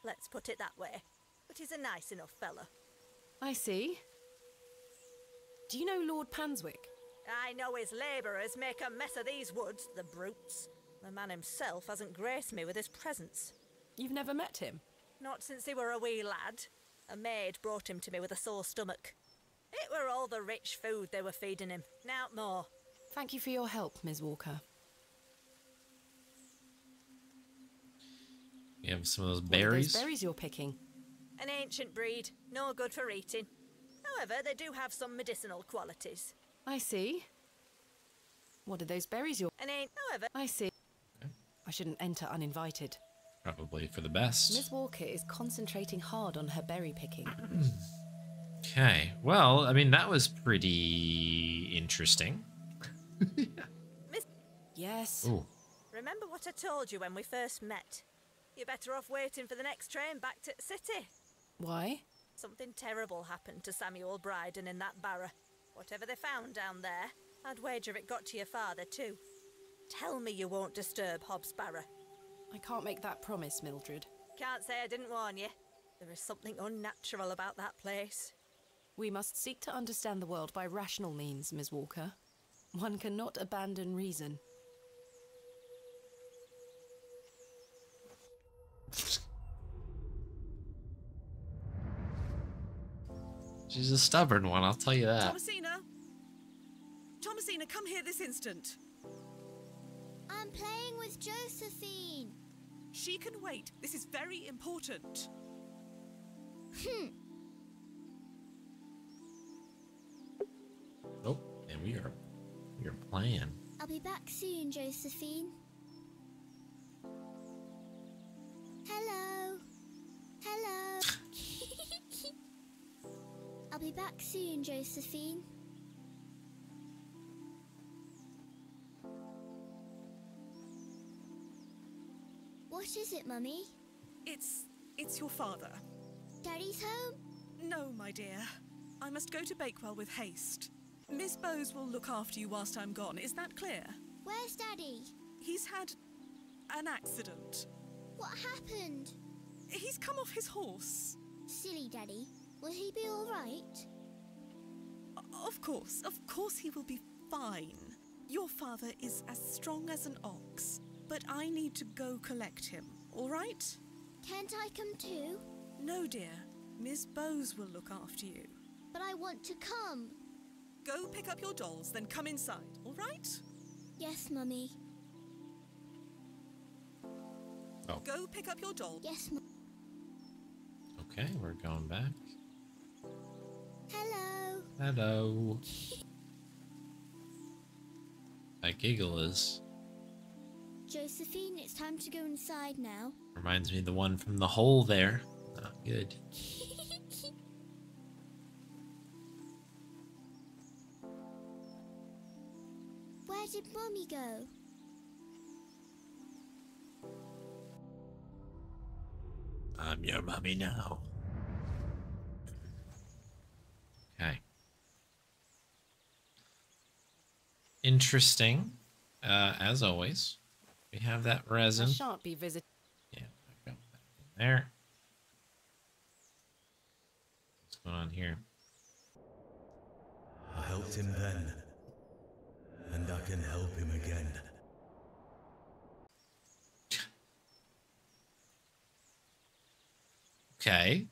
Let's put it that way. But he's a nice enough fellow. I see. Do you know Lord Panswick? I know his labourers make a mess of these woods, the brutes. The man himself hasn't graced me with his presence. You've never met him? Not since he were a wee lad. A maid brought him to me with a sore stomach. It were all the rich food they were feeding him, nowt more. Thank you for your help, Ms. Walker. You have some of those What are berries. those berries you're picking? An ancient breed, no good for eating. However, they do have some medicinal qualities. I see. What are those berries you're... However... I see. I shouldn't enter uninvited. Probably for the best. Ms. Walker is concentrating hard on her berry picking. Okay. Well, I mean, that was pretty interesting. Yes. Ooh. Remember what I told you when we first met? You're better off waiting for the next train back to the city. Why? Something terrible happened to Samuel Bryden in that barrow. Whatever they found down there, I'd wager it got to your father too. Tell me you won't disturb Hobbs Barrow. I can't make that promise, Mildred. Can't say I didn't warn you. There is something unnatural about that place. We must seek to understand the world by rational means, Ms. Walker. One cannot abandon reason. She's a stubborn one, I'll tell you that. Thomasina! Thomasina, come here this instant. I'm playing with Josephine. She can wait. This is very important. we are playing. I'll be back soon, Josephine. Hello. Hello. I'll be back soon, Josephine. What is it, Mummy? It's your father. Daddy's home? No, my dear. I must go to Bakewell with haste. Miss Bowes will look after you whilst I'm gone. Is that clear? Where's Daddy? He's had an accident. What happened? He's come off his horse. Silly Daddy. Will he be all right? Of course he will be fine. Your father is as strong as an ox, but I need to go collect him, all right? Can't I come too? No, dear. Miss Bowes will look after you. But I want to come. Go pick up your dolls, then come inside, all right? Yes, Mummy. Oh. Go pick up your dolls. Yes, Mum. Okay, we're going back. Hello. Hello. That giggle is... Josephine, it's time to go inside now. Reminds me of the one from the hole there. Not good. Where did Mummy go? I'm your mummy now. Okay. Interesting. As always, we have that resin. I shan't be visiting. Yeah, go back in there. What's going on here? I helped him then, and I can help him again. Okay.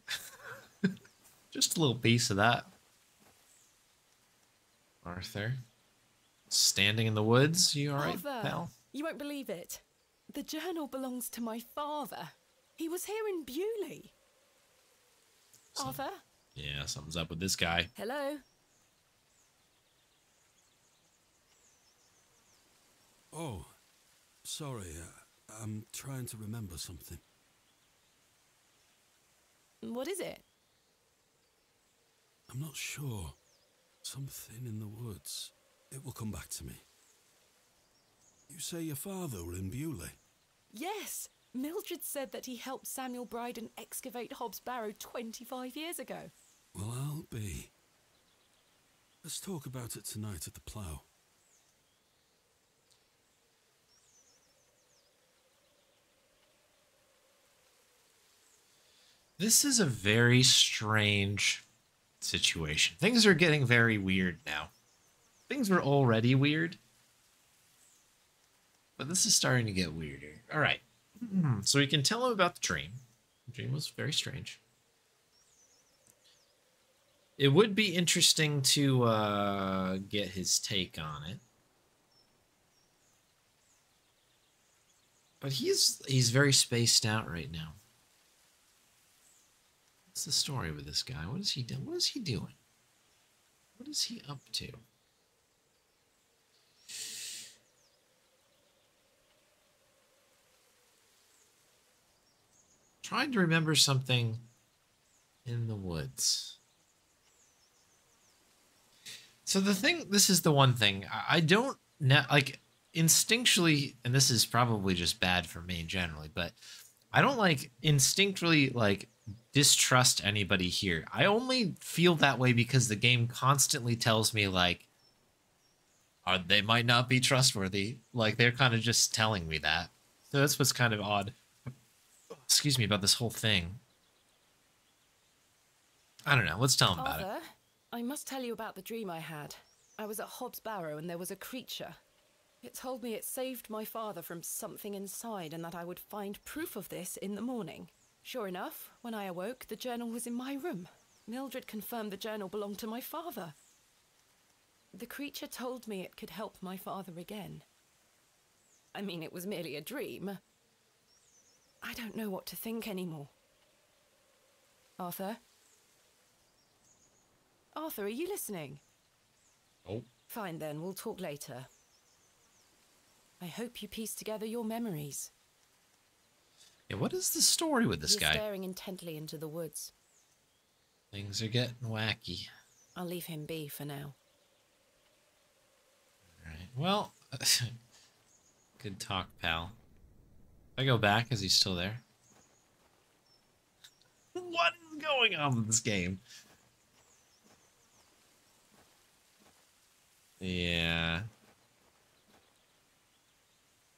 Just a little piece of that. Arthur. Standing in the woods, you alright, Arthur, pal? you won't believe it. The journal belongs to my father. He was here in Bewley. Arthur? Yeah, something's up with this guy. Hello? Oh, sorry. I'm trying to remember something. What is it? I'm not sure. Something in the woods. It will come back to me. You say your father were in Bewley? Yes. Mildred said that he helped Samuel Bryden excavate Hobbs Barrow 25 years ago. Well, I'll be. Let's talk about it tonight at the plough. This is a very strange situation. Things are getting very weird now. Things were already weird, but this is starting to get weirder. All right. So we can tell him about the dream. The dream was very strange. It would be interesting to get his take on it. But he's very spaced out right now. What's the story with this guy? What is he doing? What is he doing? What is he up to? Trying to remember something in the woods. So this is the one thing I don't like instinctually, and this is probably just bad for me generally, but I don't like instinctually like distrust anybody here. I only feel that way because the game constantly tells me like, they might not be trustworthy. Like they're kind of just telling me that. So that's what's kind of odd. Excuse me about this whole thing. I don't know. Let's tell him about it. Arthur, I must tell you about the dream I had. I was at Hobbs Barrow and there was a creature. It told me it saved my father from something inside and that I would find proof of this in the morning. Sure enough, when I awoke, the journal was in my room. Mildred confirmed the journal belonged to my father. The creature told me it could help my father again. I mean, it was merely a dream. I don't know what to think anymore. Arthur? Arthur, are you listening? Oh, Fine then, we'll talk later. I hope you piece together your memories. Yeah, what is the story with this He's guy? staring intently into the woods. Things are getting wacky. I'll leave him be for now. Alright, well, good talk, pal. If I go back, is he still there? What is going on with this game? Yeah.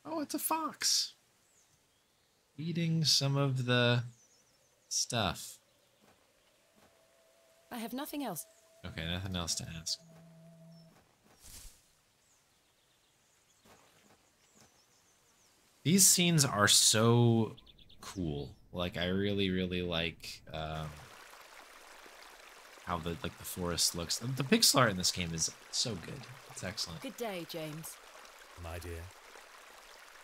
Oh, it's a fox. Eating some of the stuff. I have nothing else. Okay, nothing else to ask. These scenes are so cool. Like, I really, really like how the forest looks. The pixel art in this game is so good. It's excellent. Good day, James. My dear.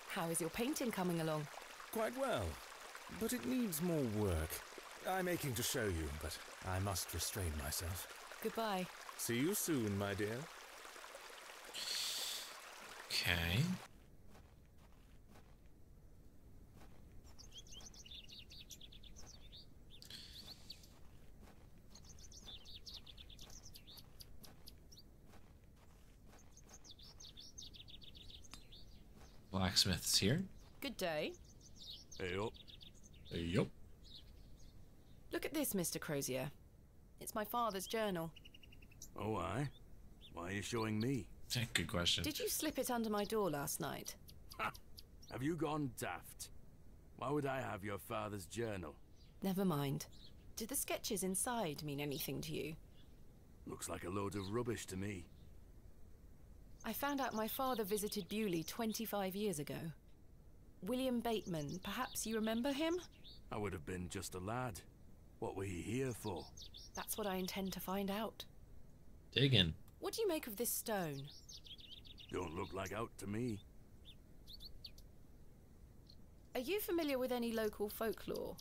How is your painting coming along? Quite well, but it needs more work. I'm aching to show you, but I must restrain myself. Goodbye. See you soon, my dear. Okay. Blacksmith's here. Good day. Hey up. Hey up. Look at this, Mr. Crozier. It's my father's journal. Oh, aye? Why are you showing me? Good question. Did you slip it under my door last night? Ha! Have you gone daft? Why would I have your father's journal? Never mind. Did the sketches inside mean anything to you? Looks like a load of rubbish to me. I found out my father visited Bewley 25 years ago. William Bateman, perhaps you remember him? I would have been just a lad. What were he here for? That's what I intend to find out. Dig in. What do you make of this stone? Don't look like out to me. Are you familiar with any local folklore?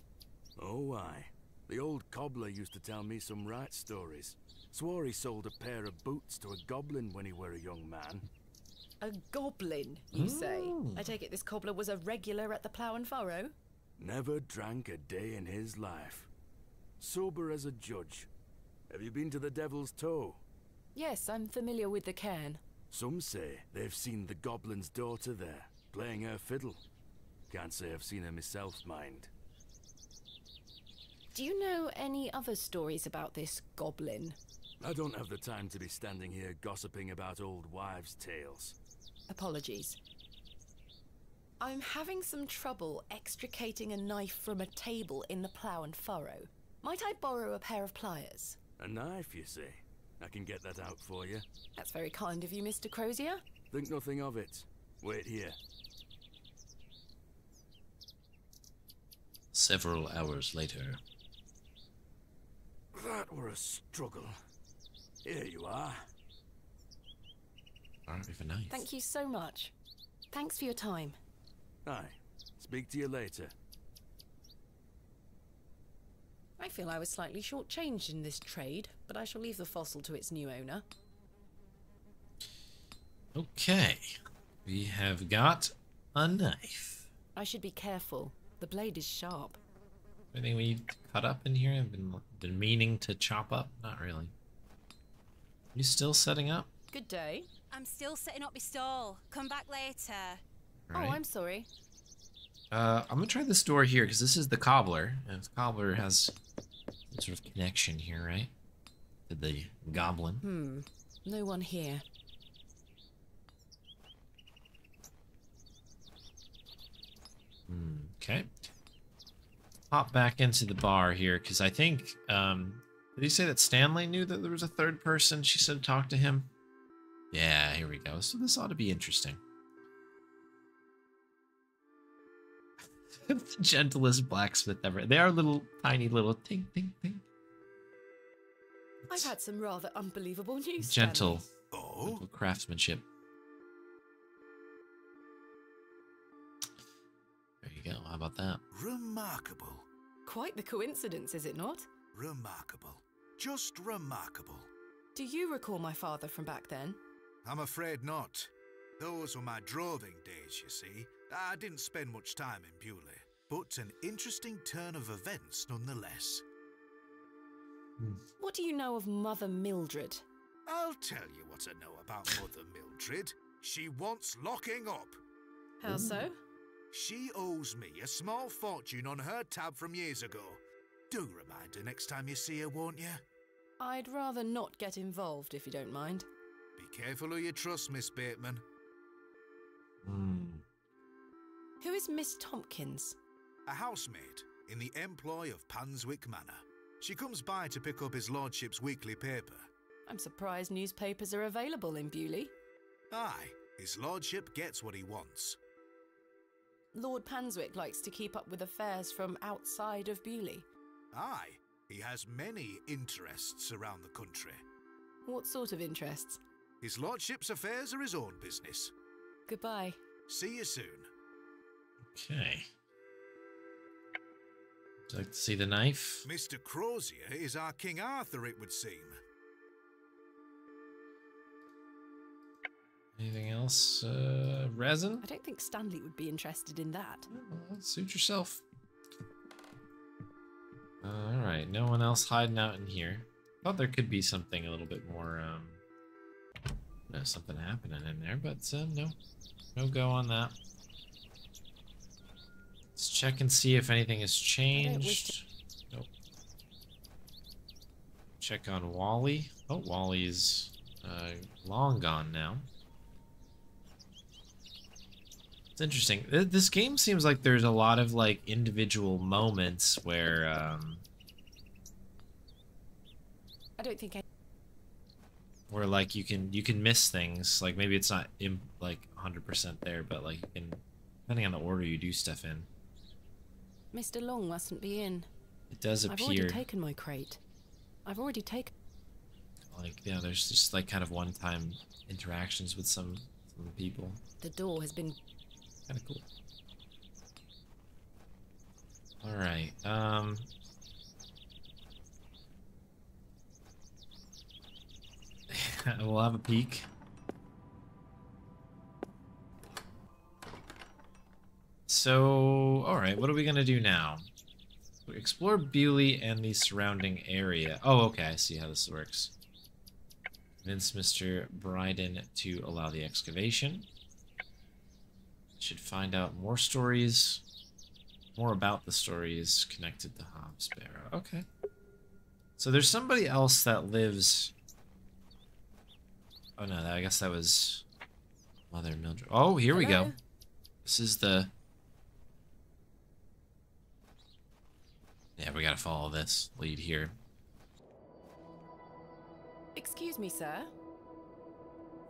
Oh, aye. The old cobbler used to tell me some right stories. Swore he sold a pair of boots to a goblin when he were a young man. A goblin, you say? I take it this cobbler was a regular at the Plough and Furrow? Never drank a day in his life. Sober as a judge. Have you been to the Devil's Toe? Yes, I'm familiar with the cairn. Some say they've seen the goblin's daughter there, playing her fiddle. Can't say I've seen her myself, mind. Do you know any other stories about this goblin? I don't have the time to be standing here gossiping about old wives' tales. Apologies. I'm having some trouble extricating a knife from a table in the Plough and Furrow. Might I borrow a pair of pliers? A knife, you say? I can get that out for you. That's very kind of you, Mr. Crozier. Think nothing of it. Wait here. Several hours later. That were a struggle. Here you are. Alright, with a knife. Thank you so much. Thanks for your time. Aye. Speak to you later. I feel I was slightly shortchanged in this trade, but I shall leave the fossil to its new owner. Okay. We have got a knife. I should be careful. The blade is sharp. Anything we need to cut up in here? I've been meaning to chop up. Not really. You still setting up? Good day. I'm still setting up my stall. Come back later. Right. Oh, I'm sorry. I'm gonna try this door here because this is the cobbler, and the cobbler has some sort of connection here, right? To the goblin. No one here. Okay. Hop back into the bar here because I think did he say that Stanley knew that there was a third person? She said talk to him. Yeah, here we go. So this ought to be interesting. The gentlest blacksmith ever. They are little, tiny little ting, ting, ting. I've had some rather unbelievable news. Gentle. Oh? Gentle craftsmanship. There you go. How about that? Remarkable. Quite the coincidence, is it not? Remarkable. Just remarkable. Do you recall my father from back then? I'm afraid not. Those were my droving days, you see. I didn't spend much time in Bewley, but an interesting turn of events nonetheless. What do you know of Mother Mildred? I'll tell you what I know about Mother Mildred. She wants locking up. How so? She owes me a small fortune on her tab from years ago. Do remind her next time you see her, won't you? I'd rather not get involved, if you don't mind. Be careful who you trust, Miss Bateman. Who is Miss Tompkins? A housemaid in the employ of Panswick Manor. She comes by to pick up his lordship's weekly paper. I'm surprised newspapers are available in Bewley. Aye, his lordship gets what he wants. Lord Panswick likes to keep up with affairs from outside of Bewley. Aye, he has many interests around the country. What sort of interests? His lordship's affairs are his own business. Goodbye. See you soon. Okay. Would you like to see the knife? Mr. Crozier is our King Arthur, it would seem. Anything else? Resin? I don't think Stanley would be interested in that. Well, suit yourself. Alright, no one else hiding out in here. Thought there could be something a little bit more, something happening in there, but no. No go on that. Let's check and see if anything has changed. Nope. Check on Wally. Oh, Wally's long gone now. It's interesting. This game seems like there's a lot of like individual moments where I don't think where like you can miss things. Like maybe it's not like 100% there, but like you can, depending on the order you do stuff in. Mr. Long mustn't be in. It does appear. I've already taken my crate. I've already taken. Like yeah, there's just like kind of one-time interactions with some people. The door has been. Kind of cool. All right. We'll have a peek. So, all right. What are we gonna do now? We explore Bewley and the surrounding area. Oh, okay. I see how this works. Convince Mr. Bryden to allow the excavation. Should find out more stories, more about the stories connected to Hobbs Barrow. Okay. So there's somebody else that lives. Oh no, I guess that was Mother Mildred. Oh, here we go. This is the. Yeah, we gotta follow this lead here. Excuse me, sir.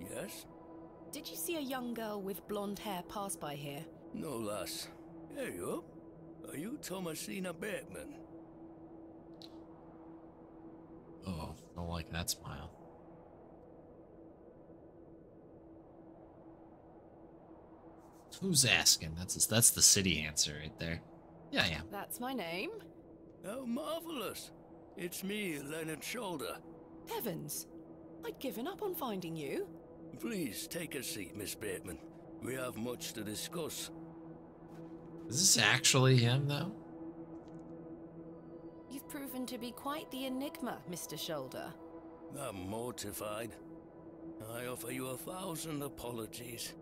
Yes? Did you see a young girl with blonde hair pass by here? No, lass. There you are. Are you Thomasina Bateman? Oh, don't like that smile. Who's asking? That's the city answer right there. Yeah, yeah. That's my name. How marvelous. It's me, Leonard Shoulder. Heavens. I'd given up on finding you. Please take a seat, Miss Bateman. We have much to discuss. Is this actually him, though? You've proven to be quite the enigma, Mr. Shoulder. I'm mortified. I offer you 1,000 apologies.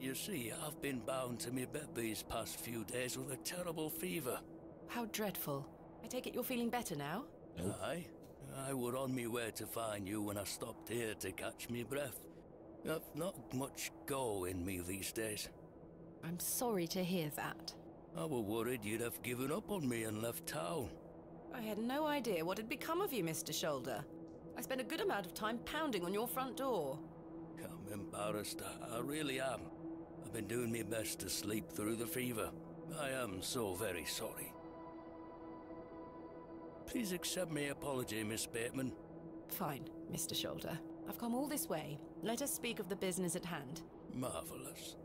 You see, I've been bound to me bed these past few days with a terrible fever. How dreadful. I take it you're feeling better now? Nope. Aye. I were on me way to find you when I stopped here to catch me breath. I've not much go in me these days. I'm sorry to hear that. I were worried you'd have given up on me and left town. I had no idea what had become of you, Mr. Shoulder. I spent a good amount of time pounding on your front door. I'm embarrassed. I really am. I've been doing my best to sleep through the fever. I am so very sorry. Please accept my apology, Miss Bateman. Fine, Mr. Shoulder. I've come all this way. Let us speak of the business at hand. Marvelous.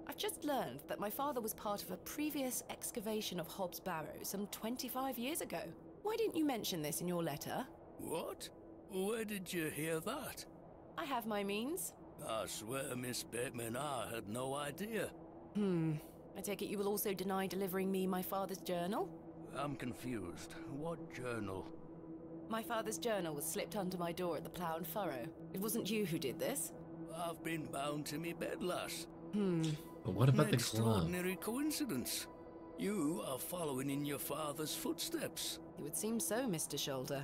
I've just learned that my father was part of a previous excavation of Hobbs Barrow some 25 years ago. Why didn't you mention this in your letter? What? Where did you hear that? I have my means. I swear, Miss Bateman, I had no idea. I take it you will also deny delivering me my father's journal? I'm confused. What journal? My father's journal was slipped under my door at the Plough and Furrow. It wasn't you who did this? I've been bound to me bed, lass. But what about the glove? Extraordinary coincidence. You are following in your father's footsteps. It would seem so, Mr. Shoulder.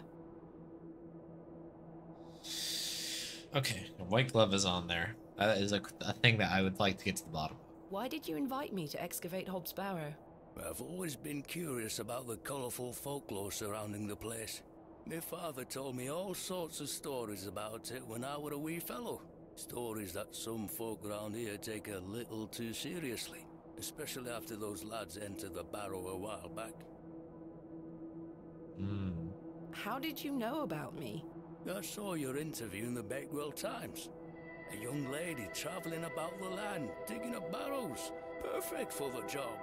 Okay, a white glove is on there. That is a thing that I would like to get to the bottom of. Why did you invite me to excavate Hobbs Barrow? I've always been curious about the colourful folklore surrounding the place. My father told me all sorts of stories about it when I were a wee fellow. Stories that some folk around here take a little too seriously, especially after those lads entered the Barrow a while back. How did you know about me? I saw your interview in the Bakewell Times. A young lady travelling about the land, digging up barrows. Perfect for the job.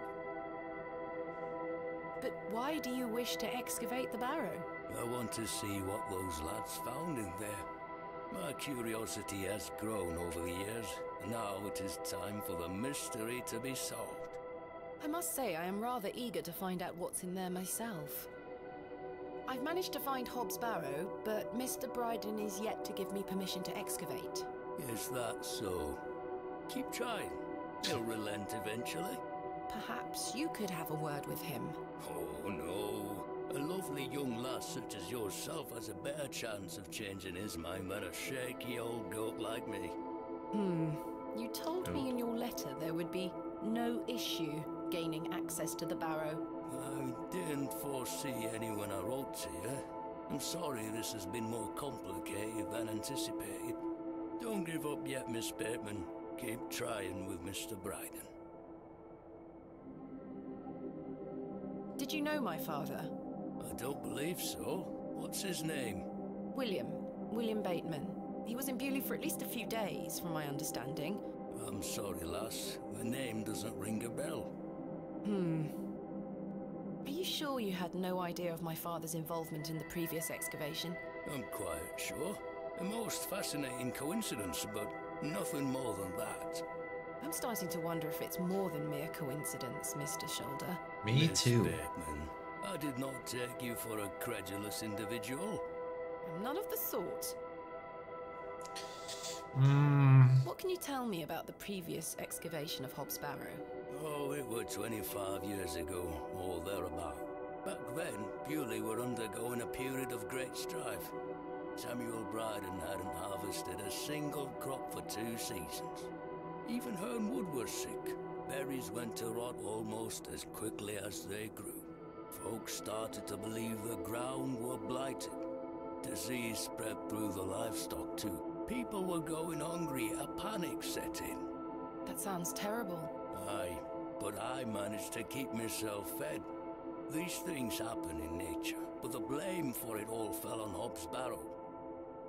But why do you wish to excavate the Barrow? I want to see what those lads found in there. My curiosity has grown over the years, and now it is time for the mystery to be solved. I must say I am rather eager to find out what's in there myself. I've managed to find Hobbs Barrow, but Mr. Bryden is yet to give me permission to excavate. Is that so? Keep trying. He'll relent eventually. Perhaps you could have a word with him. Oh, no. A lovely young lass such as yourself has a better chance of changing his mind than a shaky old goat like me. You told me in your letter there would be no issue gaining access to the Barrow. I didn't foresee any when I wrote to you. I'm sorry this has been more complicated than anticipated. Don't give up yet, Miss Bateman. Keep trying with Mr. Bryden. Did you know my father? I don't believe so. What's his name? William Bateman. He was in Bewley for at least a few days, from my understanding. I'm sorry, lass. The name doesn't ring a bell. Are you sure you had no idea of my father's involvement in the previous excavation? I'm quite sure. A most fascinating coincidence, but nothing more than that. I'm starting to wonder if it's more than mere coincidence, Mr. Shoulder. Me Miss too. Bateman, I did not take you for a credulous individual. I'm none of the sort. What can you tell me about the previous excavation of Hobbs Barrow? Oh, it was 25 years ago, or thereabout. Back then, Bewley were undergoing a period of great strife. Samuel Bryden hadn't harvested a single crop for 2 seasons. Even Hernwood was sick. Berries went to rot almost as quickly as they grew. Folks started to believe the ground were blighted. Disease spread through the livestock too. People were going hungry, a panic set in. That sounds terrible. Aye, but I managed to keep myself fed. These things happen in nature, but the blame for it all fell on Hobbs Barrow.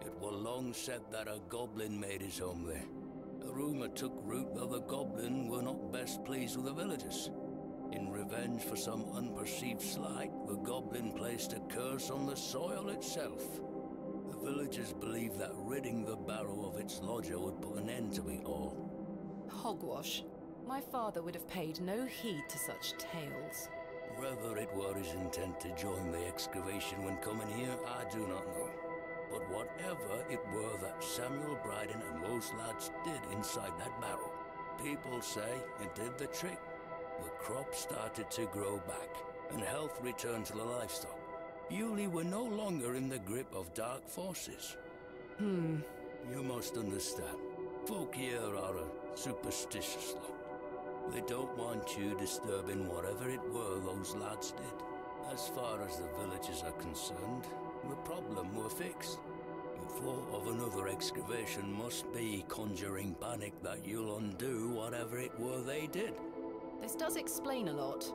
It was long said that a goblin made his home there. A rumour took root that the goblin were not best pleased with the villagers. In revenge for some unperceived slight, the goblin placed a curse on the soil itself. The villagers believed that ridding the Barrow of its lodger would put an end to it all. Hogwash. My father would have paid no heed to such tales. Whether it were his intent to join the excavation when coming here, I do not know. But whatever it were that Samuel Bryden and those lads did inside that barrow, people say it did the trick. The crop started to grow back, and health returned to the livestock. Bewley were no longer in the grip of dark forces. You must understand, folk here are a superstitious lot. They don't want you disturbing whatever it were those lads did. As far as the villagers are concerned, the problem were fixed. The thought of another excavation must be conjuring panic that you'll undo whatever it were they did. This does explain a lot.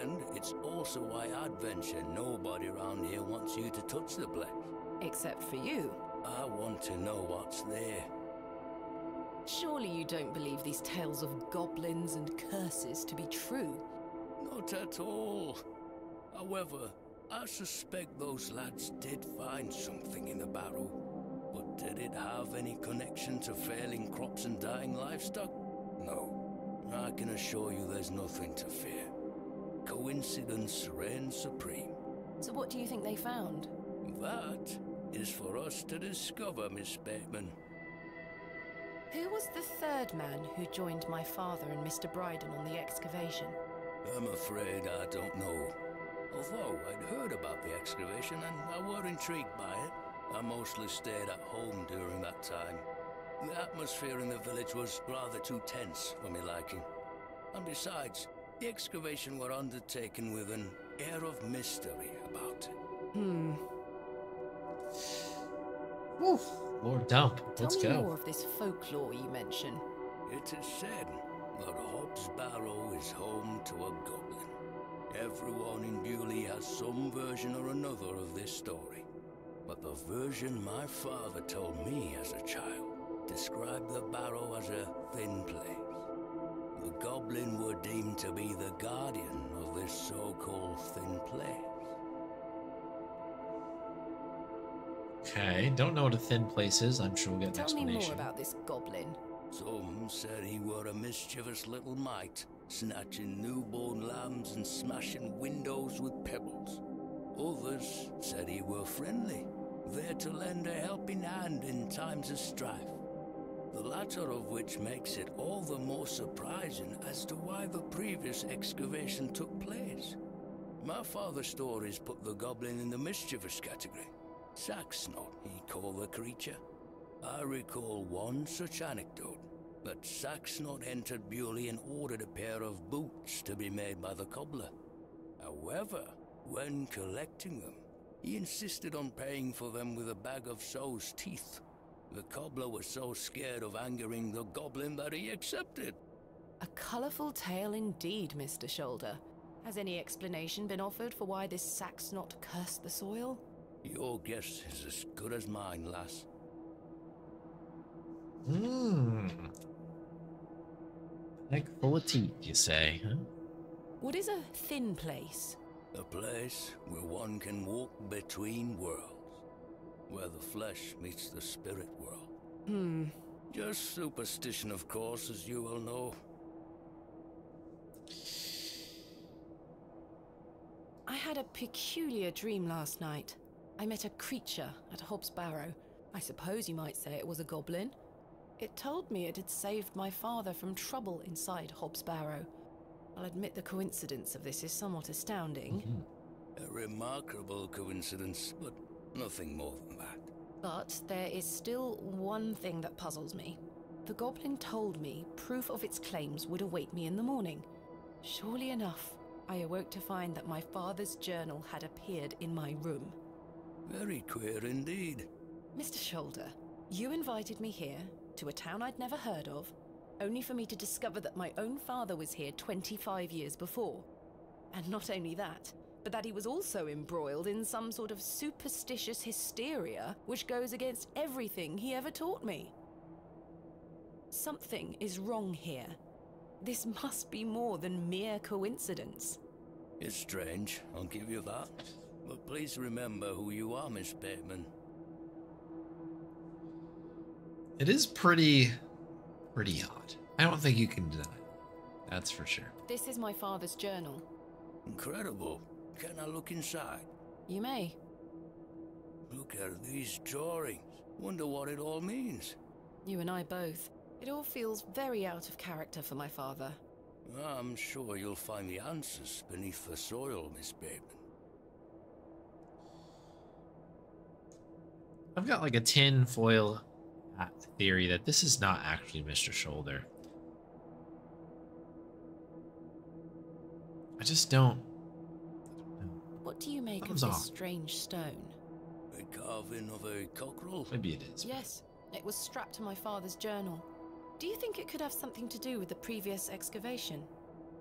And it's also why I'd venture nobody around here wants you to touch the place. Except for you. I want to know what's there. Surely you don't believe these tales of goblins and curses to be true? Not at all. However, I suspect those lads did find something in the barrow. But Did it have any connection to failing crops and dying livestock? No. I can assure you there's nothing to fear. Coincidence reigns supreme. So what do you think they found? That is for us to discover, Miss Bateman. Who was the third man who joined my father and Mr. Bryden on the excavation? I'm afraid I don't know. Although I'd heard about the excavation and I were intrigued by it, I mostly stayed at home during that time. The atmosphere in the village was rather too tense for me liking. And besides, the excavation were undertaken with an air of mystery about it. Woof. Lord Dump, let's Tell me go. more of this folklore you mention. It is said that Hobbs Barrow is home to a goblin. Everyone in Bewley has some version or another of this story. But the version my father told me as a child described the Barrow as a thin place. The goblin were deemed to be the guardian of this so-called thin place. Okay, don't know what a thin place is. I'm sure we'll get an Tell me explanation. more about this goblin. Some said he were a mischievous little mite, snatching newborn lambs and smashing windows with pebbles. Others said he were friendly, there to lend a helping hand in times of strife. The latter of which makes it all the more surprising as to why the previous excavation took place. My father's stories put the goblin in the mischievous category. Saxnot, he called the creature. I recall one such anecdote, that Saxnot entered Bewley and ordered a pair of boots to be made by the cobbler. However, when collecting them, he insisted on paying for them with a bag of sow's teeth. The cobbler was so scared of angering the goblin that he accepted. A colourful tale indeed, Mr. Shoulder. Has any explanation been offered for why this Saxnot cursed the soil? Your guess is as good as mine, lass. Neck full of teeth, you say, huh? What is a thin place? A place where one can walk between worlds, where the flesh meets the spirit world. Just superstition, of course, as you well know. I had a peculiar dream last night. I met a creature at Hobbs Barrow. I suppose you might say it was a goblin. It told me it had saved my father from trouble inside Hobbs Barrow. I'll admit the coincidence of this is somewhat astounding. A remarkable coincidence, but nothing more than that. But there is still one thing that puzzles me. The goblin told me proof of its claims would await me in the morning. Surely enough, I awoke to find that my father's journal had appeared in my room. Very queer indeed. Mr. Shoulder, you invited me here, to a town I'd never heard of, only for me to discover that my own father was here 25 years before. And not only that, but that he was also embroiled in some sort of superstitious hysteria which goes against everything he ever taught me. Something is wrong here. This must be more than mere coincidence. It's strange, I'll give you that. But please remember who you are, Miss Bateman. It is pretty odd. I don't think you can deny it. That's for sure. This is my father's journal. Incredible. Can I look inside? You may. Look at these drawings. Wonder what it all means. You and I both. It all feels very out of character for my father. I'm sure you'll find the answers beneath the soil, Miss Bateman. I've got like a tin foil hat theory that this is not actually Mr. Shoulder. I just don't. What do you make Thumbs of this off. strange stone? A carving of a cockerel? Maybe it is. Yes, it was strapped to my father's journal. Do you think it could have something to do with the previous excavation?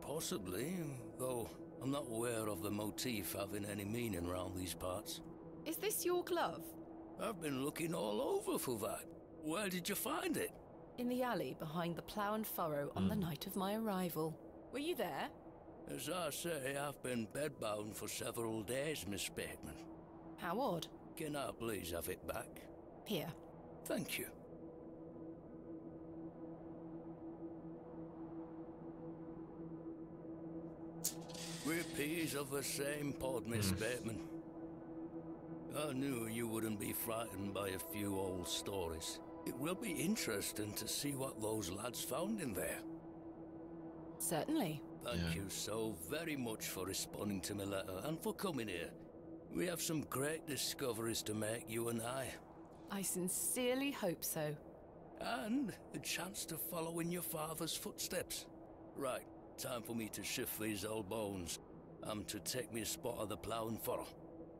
Possibly, though I'm not aware of the motif having any meaning around these parts. Is this your glove? I've been looking all over for that. Where did you find it? In the alley behind the plough and furrow on the night of my arrival. Were you there? As I say, I've been bedbound for several days, Miss Bateman. How odd. Can I please have it back? Here. Thank you. We're peas of the same pod, Miss Bateman. I knew you wouldn't be frightened by a few old stories. It will be interesting to see what those lads found in there. Certainly. Thank you so very much for responding to my letter and for coming here. We have some great discoveries to make, you and I. I sincerely hope so. And a chance to follow in your father's footsteps. Right, time for me to shift these old bones. I'm to take me a spot of the plough and furrow.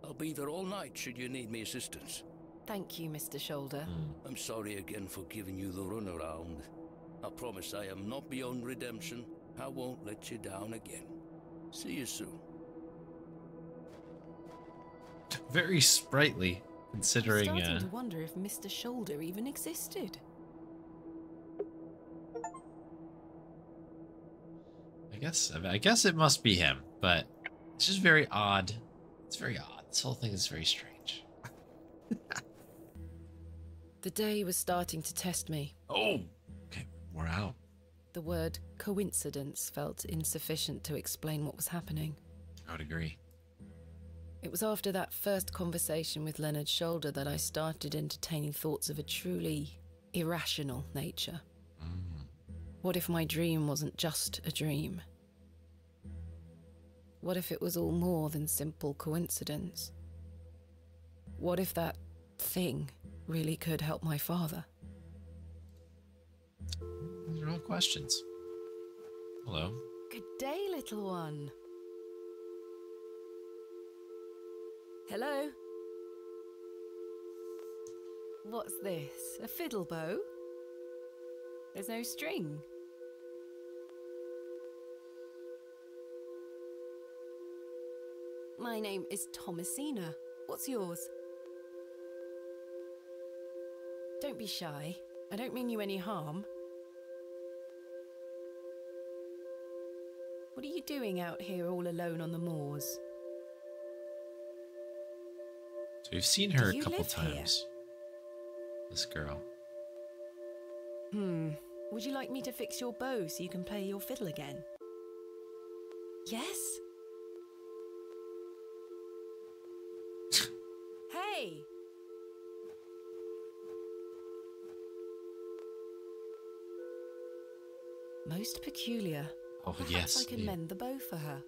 I'll be there all night should you need me assistance. Thank you, Mr. Shoulder. I'm sorry again for giving you the runaround. I promise I am not beyond redemption. I won't let you down again. See you soon. Very sprightly, considering. I'm starting to wonder if Mr. Shoulder even existed. I guess it must be him, but it's just very odd. It's very odd. This whole thing is very strange. The day was starting to test me. Oh, okay, we're out. The word coincidence felt insufficient to explain what was happening. I would agree. It was after that first conversation with Leonard Shoulder that I started entertaining thoughts of a truly irrational nature. What if my dream wasn't just a dream? What if it was all more than simple coincidence? What if that thing really could help my father? These are all questions. Hello. Good day, little one. Hello? What's this? A fiddle bow? There's no string. My name is Thomasina. What's yours? Don't be shy. I don't mean you any harm. What are you doing out here all alone on the moors? So we've seen her Do a you couple live here? times. This girl. Would you like me to fix your bow so you can play your fiddle again? Yes? Hey! Most peculiar. Oh, Perhaps yes. I can mend the bow for her.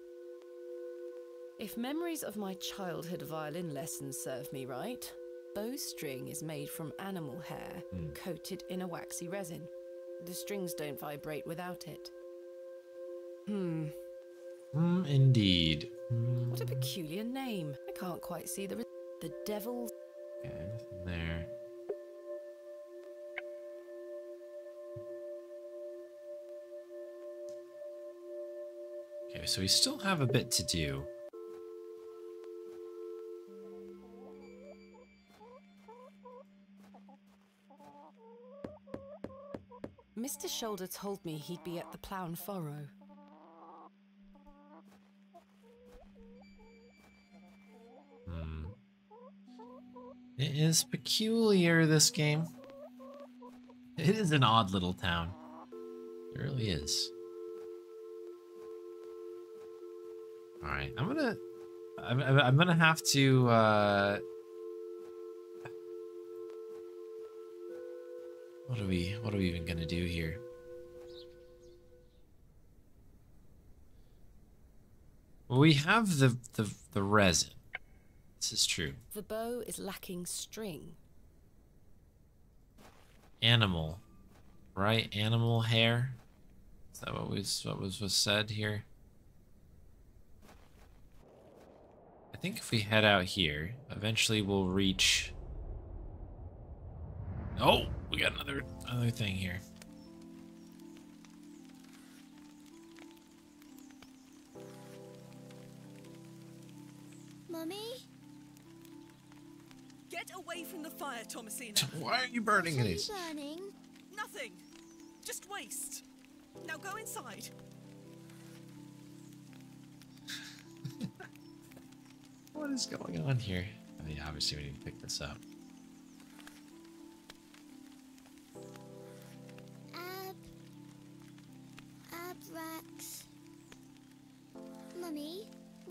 If memories of my childhood violin lessons serve me right, bowstring is made from animal hair, coated in a waxy resin. The strings don't vibrate without it. Indeed. What a peculiar name. I can't quite see the devil's... Okay, anything there. Okay, so we still have a bit to do. Mr. Shoulder told me he'd be at the Plough and Furrow. It is peculiar, this game. It is an odd little town. It really is. Alright, I'm gonna have to, what are we even gonna do here? Well, we have the resin. This is true. The bow is lacking string. Animal, right? Animal hair. Is that what was said here? I think if we head out here, eventually we'll reach. Oh, we got another thing here. Mummy? Get away from the fire, Thomasina. Why are you burning these? Burning? Nothing. Just waste. Now go inside. What is going on here? I mean, obviously we need to pick this up.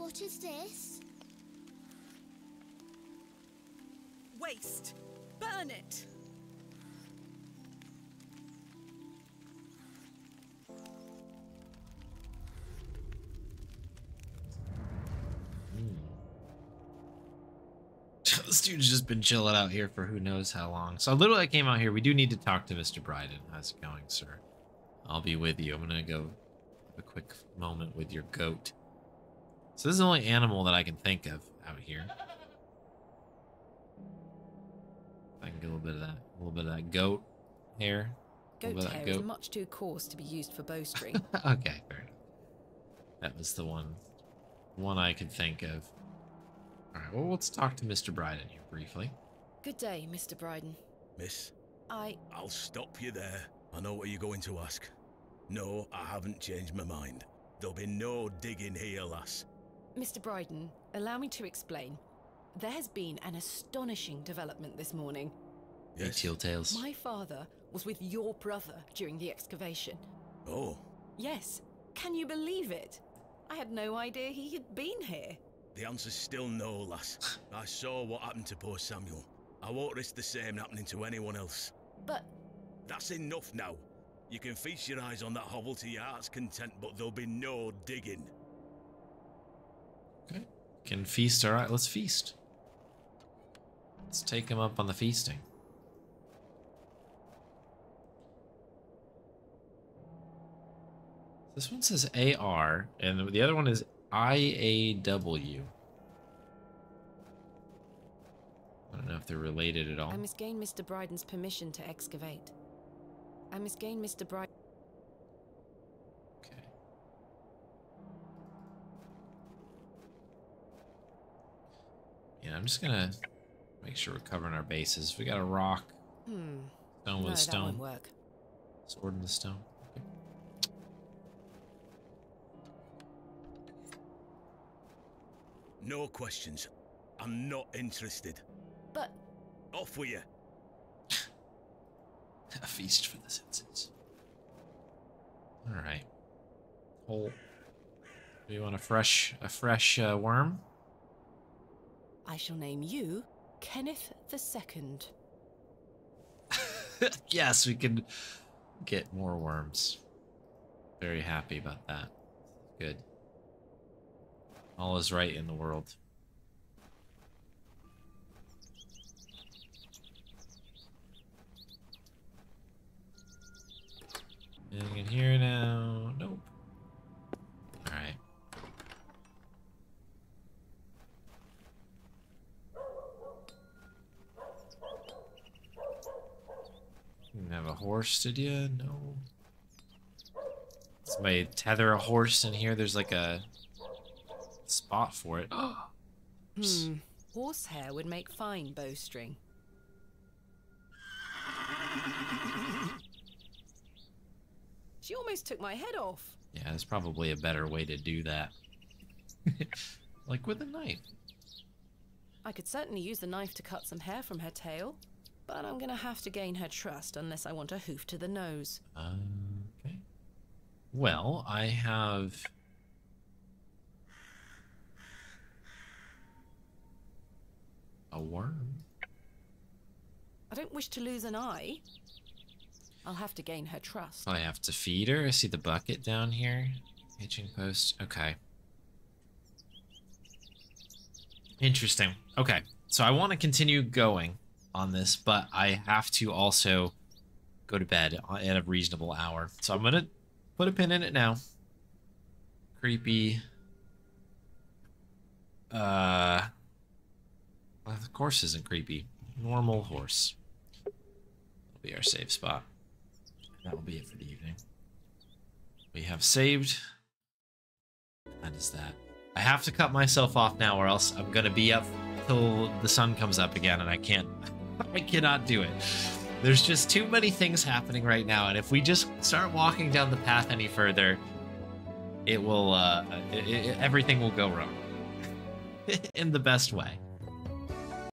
What is this? Waste. Burn it. This dude's just been chilling out here for who knows how long. So literally I came out here. We do need to talk to Mr. Bryden. How's it going, sir? I'll be with you. I'm going to go have a quick moment with your goat. So this is the only animal that I can think of out here. I can get a little bit of that. A little bit of that goat hair. Goat hair is much too coarse to be used for bowstring. Okay, fair enough. That was the one I could think of. All right, well, let's talk to Mr. Bryden here briefly. Good day, Mr. Bryden. Miss? I'll stop you there. I know what you're going to ask. No, I haven't changed my mind. There'll be no digging here, lass. Mr. Bryden, allow me to explain. There has been an astonishing development this morning. Yes. Tales. My father was with your brother during the excavation. Oh. Yes. Can you believe it? I had no idea he had been here. The answer's still no, lass. I saw what happened to poor Samuel. I won't risk the same happening to anyone else. But... That's enough now. You can feast your eyes on that hovel to your heart's content, but there'll be no digging. Okay. Can feast. All right, let's feast. Let's take him up on the feasting. This one says AR, and the other one is IAW. I don't know if they're related at all. I must gain Mr. Bryden's permission to excavate. I must gain Mr. Bryden... Okay. Yeah, I'm just gonna make sure we're covering our bases. We got a rock. Stone with a stone. That won't work. Sword in the stone. Okay. No questions. I'm not interested. But... Off with you. A feast for the senses. Alright. Hole. Do you want a fresh worm? I shall name you Kenneth II. Yes, we can get more worms. Very happy about that. Good. All is right in the world. Anything in here now? Nope. Alright. You can have a horse, did you? No. Somebody tether a horse in here. There's like a spot for it. Horsehair would make fine bowstring. She almost took my head off. Yeah, there's probably a better way to do that. Like with a knife. I could certainly use the knife to cut some hair from her tail, but I'm gonna have to gain her trust unless I want a hoof to the nose. Okay. Well, I have... a worm. I don't wish to lose an eye. I'll have to gain her trust. I have to feed her. I see the bucket down here. Hitching post. Okay. Interesting. Okay. So I want to continue going on this, but I have to also go to bed at a reasonable hour. So I'm going to put a pin in it now. Creepy. Well, the horse isn't creepy. Normal horse. That'll be our safe spot. That will be it for the evening. We have saved. That is that. I have to cut myself off now or else I'm going to be up till the sun comes up again and I cannot do it. There's just too many things happening right now, and if we just start walking down the path any further, it will, everything will go wrong. In the best way.